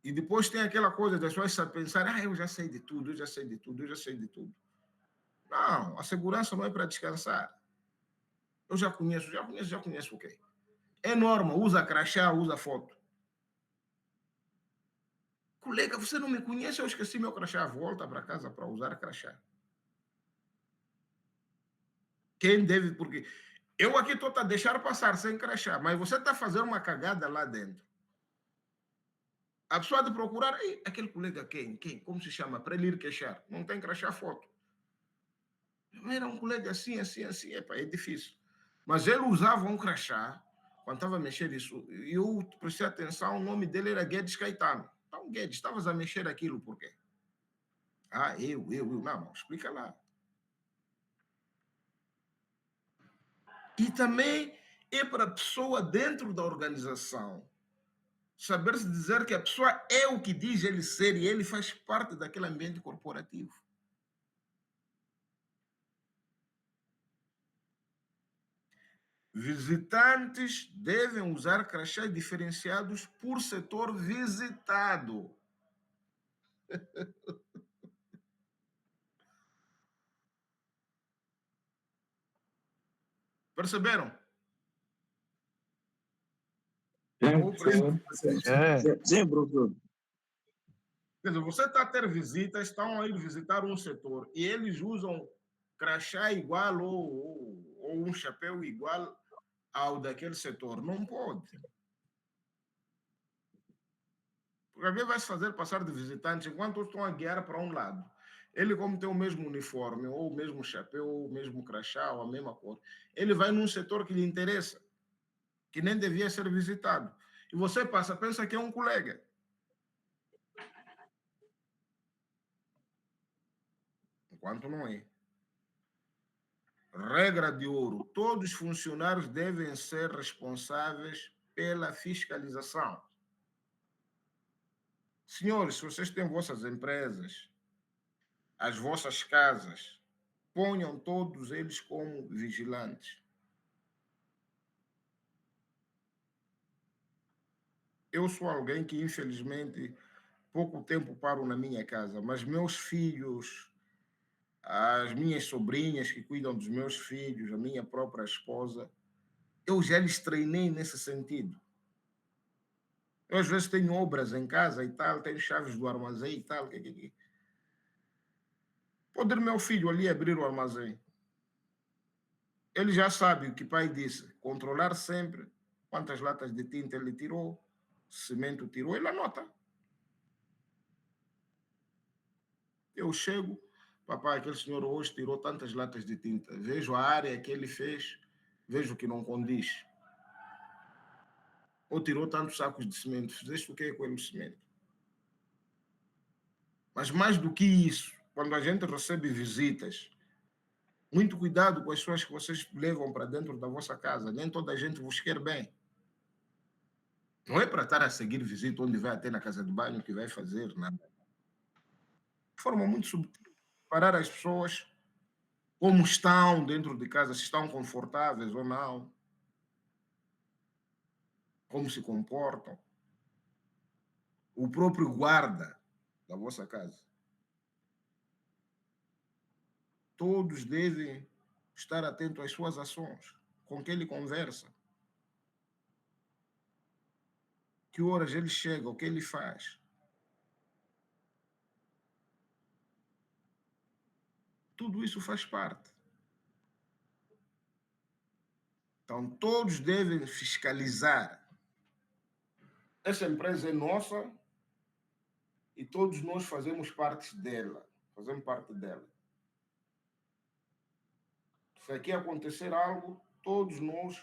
E depois tem aquela coisa das pessoas pensar, eu já sei de tudo, eu já sei de tudo, eu já sei de tudo. Não, a segurança não é para descansar. Eu já conheço o quê? É norma, usa crachá, usa foto. Colega, você não me conhece, eu esqueci meu crachá, volta para casa para usar crachá. Quem deve, porque eu aqui estou a deixar passar sem crachá, mas você está fazendo uma cagada lá dentro. A pessoa de procurar, aquele colega quem? Como se chama? Para ele ir queixar. Não tem que achar foto. Era um colega assim, epa, é difícil. Mas ele usava um crachá, quando estava a mexer isso, e eu prestei atenção, o nome dele era Guedes Caetano. Então, Guedes, estavas a mexer aquilo por quê? Ah, eu. Não, explica lá. E também é para a pessoa dentro da organização saber-se dizer que a pessoa é o que diz ele ser e ele faz parte daquele ambiente corporativo. Visitantes devem usar crachás diferenciados por setor visitado. Perceberam? Sim, professor. Quer dizer, você está a ter visitas, estão a ir visitar um setor e eles usam crachá igual ou um chapéu igual ao daquele setor. Não pode. Porque alguém vai se fazer passar de visitante enquanto estão a guiar para um lado. Ele, como tem o mesmo uniforme, ou o mesmo chapéu, ou o mesmo crachá, ou a mesma cor, ele vai num setor que lhe interessa, que nem devia ser visitado. E você passa, pensa que é um colega. Enquanto não é. Regra de ouro: todos os funcionários devem ser responsáveis pela fiscalização. Senhores, se vocês têm vossas empresas, as vossas casas, ponham todos eles como vigilantes. Eu sou alguém que, infelizmente, pouco tempo paro na minha casa, mas meus filhos, as minhas sobrinhas que cuidam dos meus filhos, a minha própria esposa, eu já lhes treinei nesse sentido. Eu, às vezes, tenho obras em casa e tal, tenho chaves do armazém e tal. Pode ir meu filho ali abrir o armazém. Ele já sabe o que o pai disse, controlar sempre quantas latas de tinta ele tirou, cimento tirou, ele anota. Eu chego, papai, aquele senhor hoje tirou tantas latas de tinta, vejo a área que ele fez, vejo que não condiz. Ou tirou tantos sacos de cimento, fizeste o que com ele cimento? Mas mais do que isso, quando a gente recebe visitas, muito cuidado com as pessoas que vocês levam para dentro da vossa casa. Nem toda a gente vos quer bem. Não é para estar a seguir visita onde vai até na casa de banho que vai fazer, nada. De forma muito subtil, parar as pessoas como estão dentro de casa, se estão confortáveis ou não, como se comportam. O próprio guarda da vossa casa. Todos devem estar atentos às suas ações, com quem ele conversa. Que horas ele chega, o que ele faz. Tudo isso faz parte. Então, todos devem fiscalizar. Essa empresa é nossa e todos nós fazemos parte dela. Fazemos parte dela. Se aqui acontecer algo, todos nós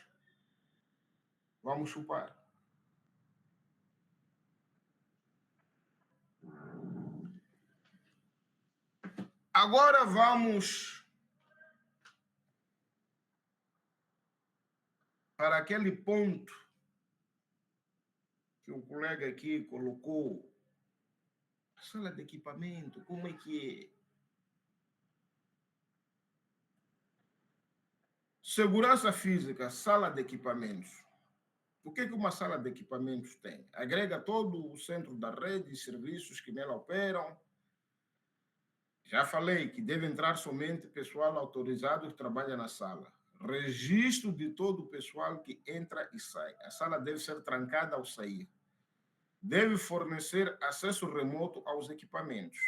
vamos chupar. Agora vamos para aquele ponto que o colega aqui colocou. Sala de equipamento, como é que é? Segurança física, sala de equipamentos. O que uma sala de equipamentos tem? Agrega todo o centro da rede de serviços que nela operam. Já falei que deve entrar somente pessoal autorizado que trabalha na sala. Registro de todo o pessoal que entra e sai. A sala deve ser trancada ao sair. Deve fornecer acesso remoto aos equipamentos.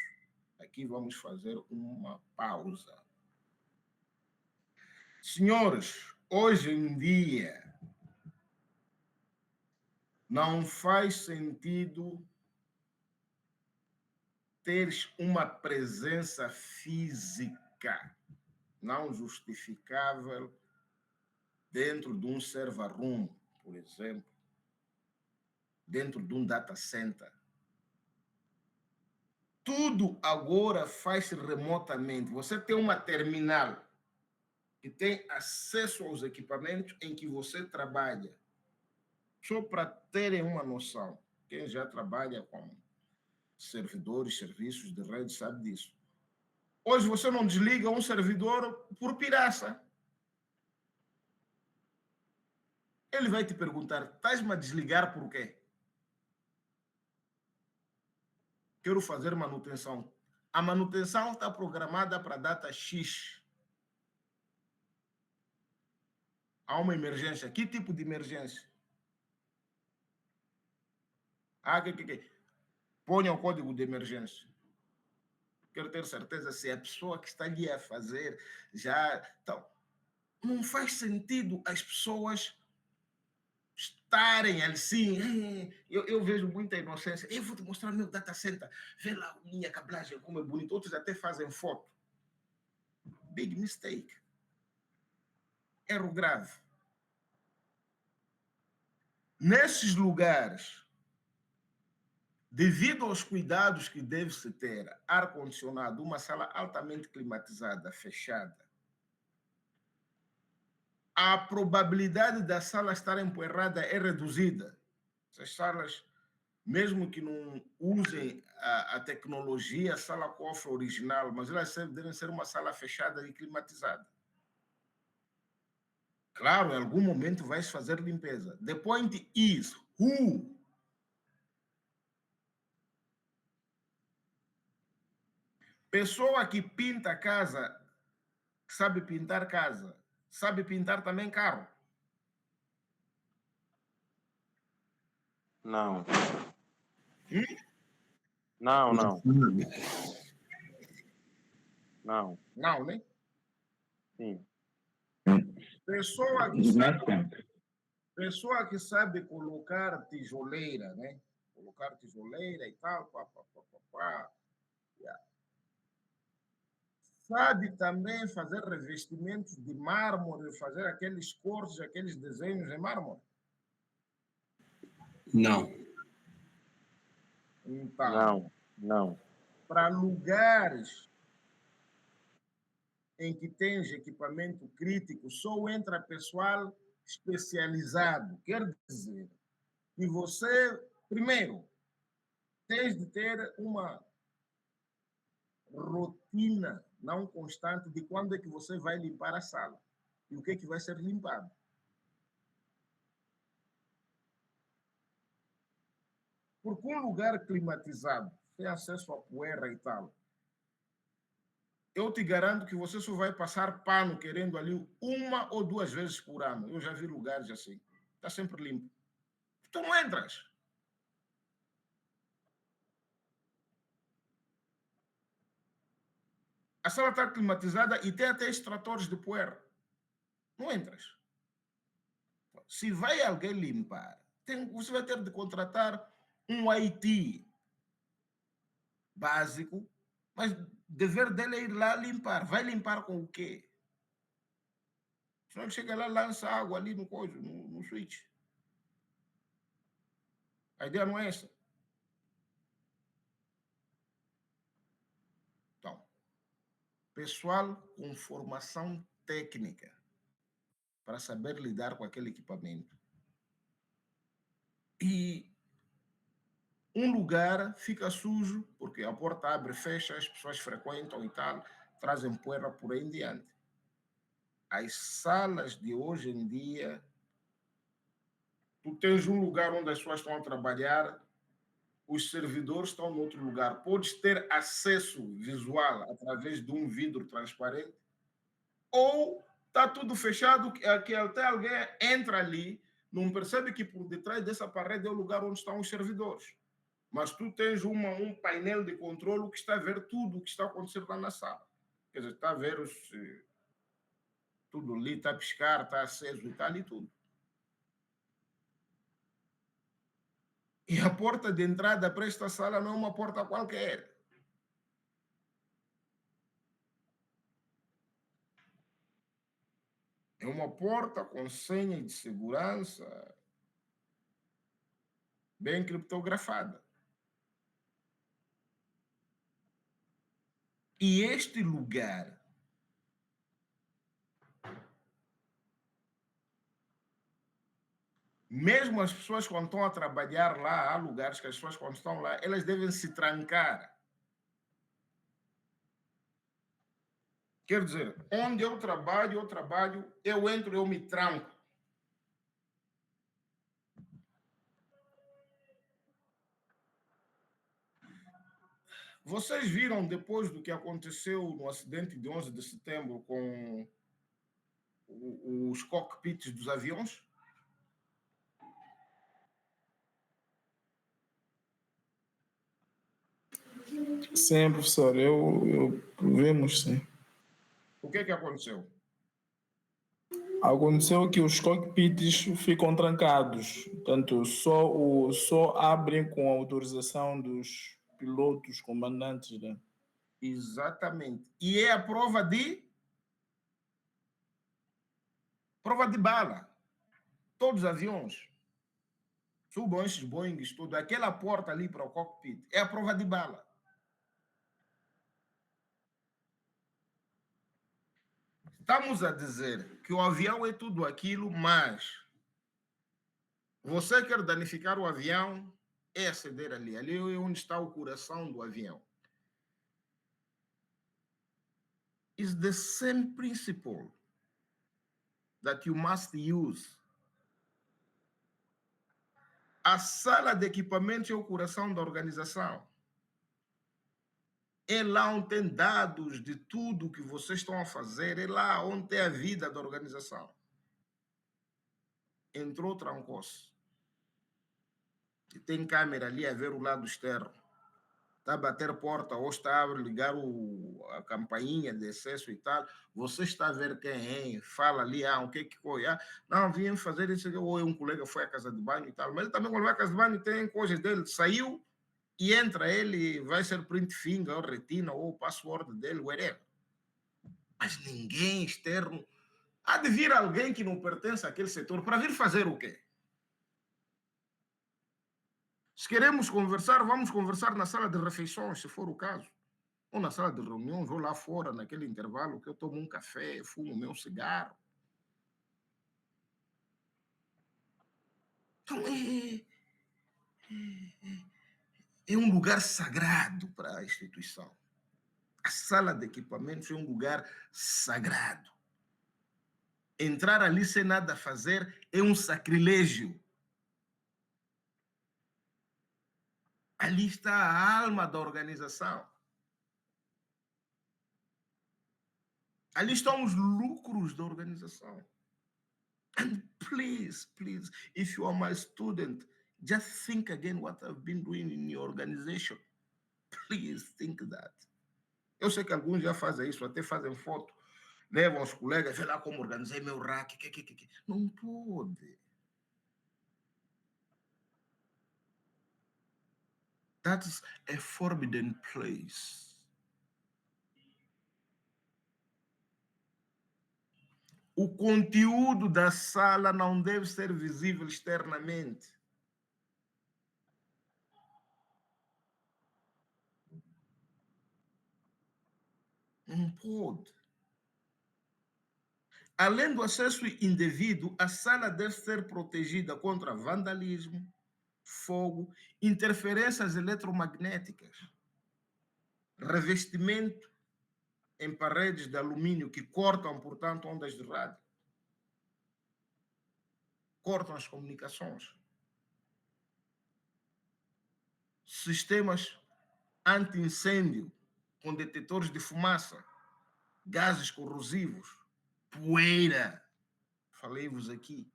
Aqui vamos fazer uma pausa. Senhores, hoje em dia, não faz sentido teres uma presença física não justificável dentro de um server room, por exemplo, dentro de um data center. Tudo agora faz-se remotamente. Você tem uma terminal que tem acesso aos equipamentos em que você trabalha. Só para terem uma noção, quem já trabalha com servidores, serviços de rede sabe disso. Hoje você não desliga um servidor por pirraça. Ele vai te perguntar, estás-me a desligar por quê? Quero fazer manutenção. A manutenção está programada para data X. Há uma emergência. Que tipo de emergência? Ponha o código de emergência. Quero ter certeza se a pessoa que está ali a fazer já... Então, não faz sentido as pessoas estarem assim. Eu vejo muita inocência. Eu vou te mostrar meu data center. Vê lá a minha cablagem, como é bonito. Outros até fazem foto. Big mistake. Erro grave. Nesses lugares, devido aos cuidados que deve-se ter, ar-condicionado, uma sala altamente climatizada, fechada, a probabilidade da sala estar empoeirada é reduzida. Essas salas, mesmo que não usem a tecnologia, a sala cofre original, mas elas devem ser uma sala fechada e climatizada. Claro, em algum momento vai se fazer limpeza. The point is, who? Pessoa que pinta casa, sabe pintar casa, sabe pintar também carro. Não. Não. Não. Não, né? Sim. Pessoa que sabe colocar tijoleira, né? Colocar tijoleira e tal, Yeah. Sabe também fazer revestimentos de mármore, fazer aqueles cortes, aqueles desenhos em mármore? Não. Então, Não. para lugares em que tens equipamento crítico, só entra pessoal especializado. Quer dizer que você, primeiro, tens de ter uma rotina não constante de quando é que você vai limpar a sala e o que é que vai ser limpado. Porque um lugar climatizado, tem acesso a poeira e tal, eu te garanto que você só vai passar pano querendo ali 1 ou 2 vezes por ano. Eu já vi lugares assim. Está sempre limpo. Tu não entras. A sala está climatizada e tem até extratores de poeira. Não entras. Se vai alguém limpar, você vai ter de contratar um IT básico, mas o dever dele é ir lá limpar. Vai limpar com o quê? Senão ele chega lá e lança água ali no switch. A ideia não é essa. Então, pessoal com formação técnica para saber lidar com aquele equipamento. E um lugar fica sujo, porque a porta abre e fecha, as pessoas frequentam e tal, trazem poeira por aí em diante. As salas de hoje em dia, tu tens um lugar onde as pessoas estão a trabalhar, os servidores estão em outro lugar. Podes ter acesso visual através de um vidro transparente, ou está tudo fechado, que até alguém entra ali, não percebe que por detrás dessa parede é o lugar onde estão os servidores. Mas tu tens um painel de controle que está a ver tudo o que está acontecendo lá na sala. Quer dizer, está a ver tudo ali, está a piscar, está aceso e está ali tudo. E a porta de entrada para esta sala não é uma porta qualquer. É uma porta com senha de segurança bem criptografada. E este lugar mesmo as pessoas quando estão a trabalhar lá, há lugares que as pessoas quando estão lá, elas devem se trancar. Quer dizer, onde eu trabalho, eu entro, eu me tranco. Vocês viram depois do que aconteceu no acidente de 11 de setembro com os cockpits dos aviões? Sim, professor, eu vimos, sim. O que é que aconteceu? Aconteceu que os cockpits ficam trancados, portanto, só abrem com autorização dos pilotos, comandantes, né? Exatamente. E é a prova de bala. Todos os aviões. Subam esses Boeings, tudo. Aquela porta ali para o cockpit é a prova de bala. Estamos a dizer que o avião é tudo aquilo, mas você quer danificar o avião, é aceder ali. Ali é onde está o coração do avião. It's the same principle that you must use. A sala de equipamentos é o coração da organização. É lá onde tem dados de tudo que vocês estão a fazer, é lá onde tem a vida da organização. Entrou, trancou-se. E tem câmera ali a ver o lado externo. Está a bater porta ou está a ligar a campainha de acesso e tal. Você está a ver quem é, fala ali, o que foi? Não, vim fazer isso, ou um colega foi à casa de banho e tal. Mas ele também, quando vai à casa de banho, tem coisas dele. Saiu e entra ele, vai ser print finger, ou retina, ou password dele, whatever. Mas ninguém externo. Há de vir alguém que não pertence àquele setor para vir fazer o quê? Se queremos conversar, vamos conversar na sala de refeições, se for o caso. Ou na sala de reuniões, ou lá fora, naquele intervalo que eu tomo um café, fumo meu cigarro. Então, é um lugar sagrado para a instituição. A sala de equipamentos é um lugar sagrado. Entrar ali sem nada fazer é um sacrilégio. Ali está a alma da organização. Ali estão os lucros da organização. And please, if you are my student, just think again what I've been doing in your organization. Please think that. Eu sei que alguns já fazem isso, até fazem foto, levam os colegas, vê lá como organizei meu rack. Não pode. That's a forbidden place. O conteúdo da sala não deve ser visível externamente. Não pode. Além do acesso indevido, a sala deve ser protegida contra vandalismo, fogo, interferências eletromagnéticas, revestimento em paredes de alumínio que cortam, portanto, ondas de rádio, cortam as comunicações, sistemas anti-incêndio com detetores de fumaça, gases corrosivos, poeira, falei-vos aqui,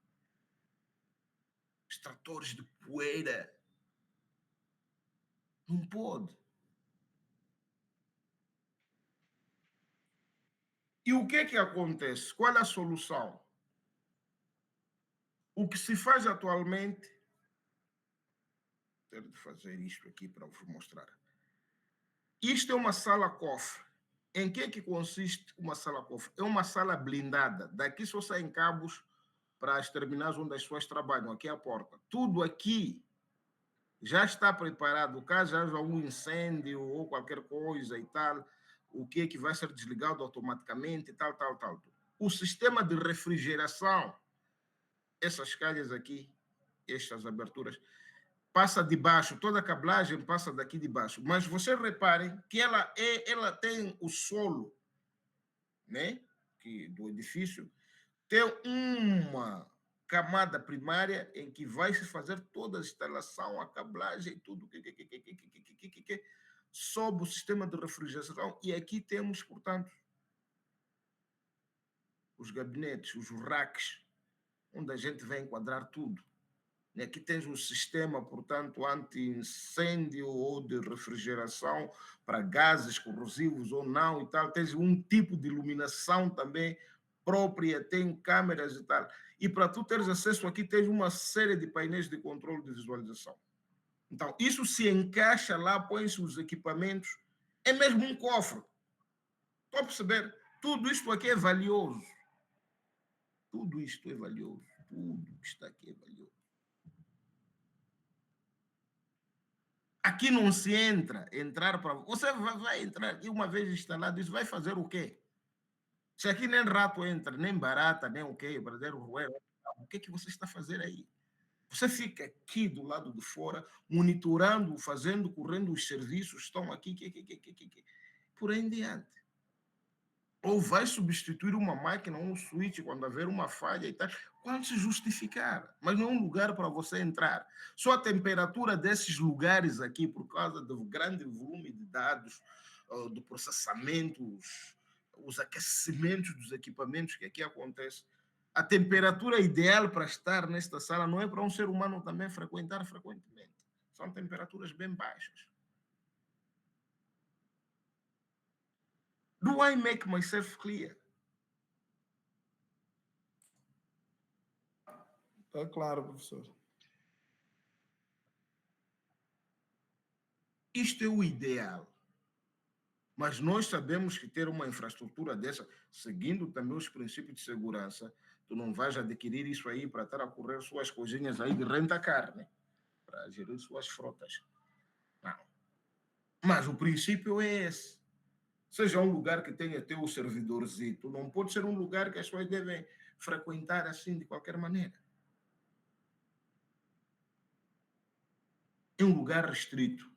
extratores de poeira. Não pode. E o que é que acontece? Qual é a solução? O que se faz atualmente, quero fazer isto aqui para vos mostrar. Isto é uma sala cofre. em que consiste uma sala-cofre? É uma sala blindada. Daqui só saem cabos para as terminais onde as pessoas trabalham. Aqui é a porta. Tudo aqui já está preparado. Caso haja um incêndio ou qualquer coisa e tal, o que é que vai ser desligado automaticamente e tal. O sistema de refrigeração, essas calhas aqui, estas aberturas, passa de baixo, toda a cablagem passa daqui de baixo. Mas vocês reparem que ela tem o solo, né, do edifício, tem uma camada primária em que vai se fazer toda a instalação, a cablagem e tudo sob o sistema de refrigeração. E aqui temos, portanto, os gabinetes, os racks, onde a gente vai enquadrar tudo. E aqui tens um sistema, portanto, anti-incêndio ou de refrigeração para gases corrosivos ou não e tal. Tens um tipo de iluminação também própria, tem câmeras e tal. E para tu teres acesso aqui, tens uma série de painéis de controle de visualização. Então, isso se encaixa lá, põe-se os equipamentos, é mesmo um cofre. Estou a perceber? Tudo isto aqui é valioso. Tudo isto é valioso. Tudo que está aqui é valioso. Aqui não se entrar para... Você vai entrar e uma vez instalado isso, vai fazer o quê? Se aqui nem rato entra, nem barata, nem o quê, verdadeiro roer, o que você está a fazer aí? Você fica aqui do lado de fora, monitorando, fazendo, correndo os serviços, estão aqui, por aí em diante. Ou vai substituir uma máquina, um switch, quando haver uma falha e tal, quando se justificar. Mas não é um lugar para você entrar. Só a temperatura desses lugares aqui, por causa do grande volume de dados, do processamento, os aquecimentos dos equipamentos que aqui acontece, a temperatura ideal para estar nesta sala não é para um ser humano também frequentar frequentemente. São temperaturas bem baixas. Do I make myself clear? Está claro, professor. Isto é o ideal. Mas nós sabemos que ter uma infraestrutura dessa, seguindo também os princípios de segurança, tu não vais adquirir isso aí para estar a correr suas coisinhas aí de renta-carne, para gerir suas frotas. Não. Mas o princípio é esse. Seja um lugar que tenha teu servidorzito, não pode ser um lugar que as pessoas devem frequentar assim de qualquer maneira. É um lugar restrito.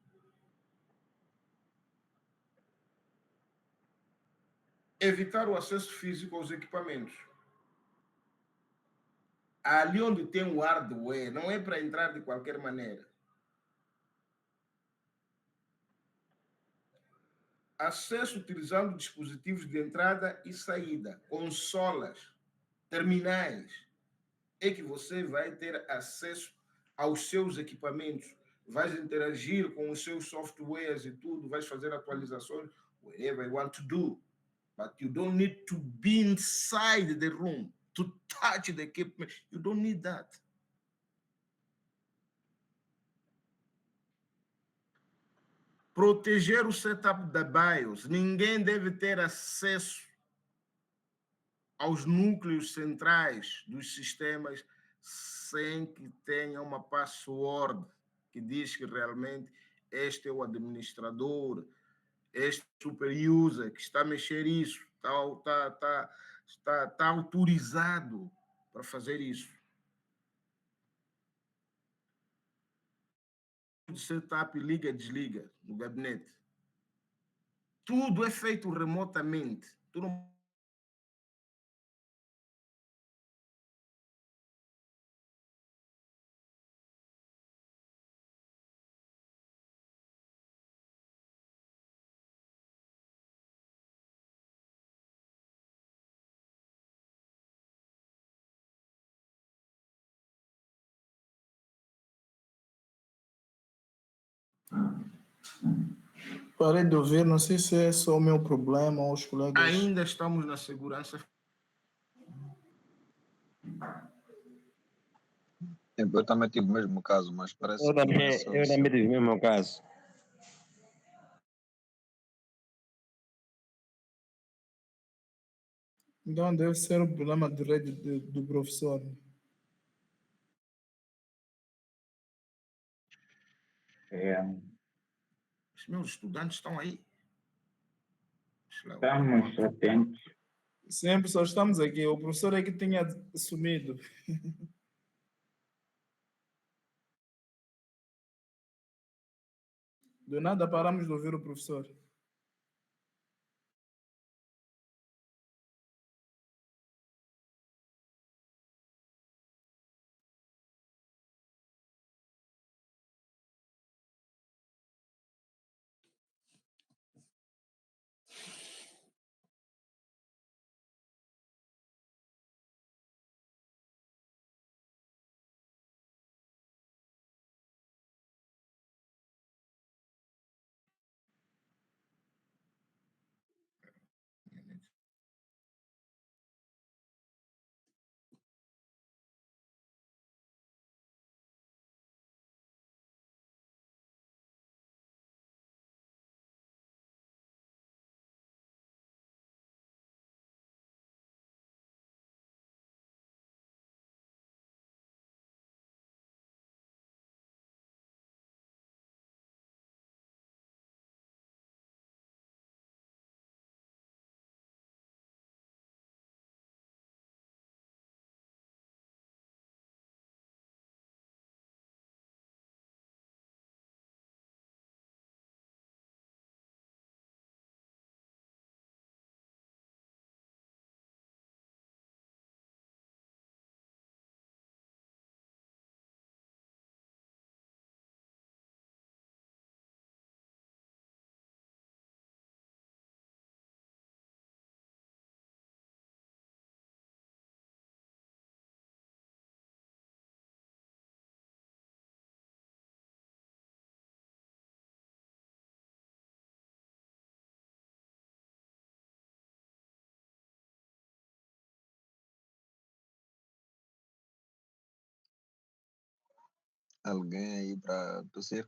Evitar o acesso físico aos equipamentos. Ali onde tem o hardware, não é para entrar de qualquer maneira. Acesso utilizando dispositivos de entrada e saída, consolas, terminais. É que você vai ter acesso aos seus equipamentos, vais interagir com os seus softwares e tudo, vais fazer atualizações, whatever you want to do. But you don't need to be inside the room to touch the equipment. You don't need that. Proteger o setup da BIOS. Ninguém deve ter acesso aos núcleos centrais dos sistemas sem que tenha uma password que diz que realmente este é o administrador, este super user que está a mexer isso, está autorizado para fazer isso. O setup liga e desliga no gabinete. Tudo é feito remotamente. Tu não... Parei de ouvir, não sei se é só o meu problema ou os colegas. Ainda estamos na segurança. Eu também tive o mesmo caso, mas parece Eu também tive o mesmo caso. Então deve ser o problema de rede do professor. É, Os meus estudantes estão aí. estamos atentos. Sempre só estamos aqui. O professor é que tinha sumido. Do nada paramos de ouvir o professor. Alguém aí para tossir?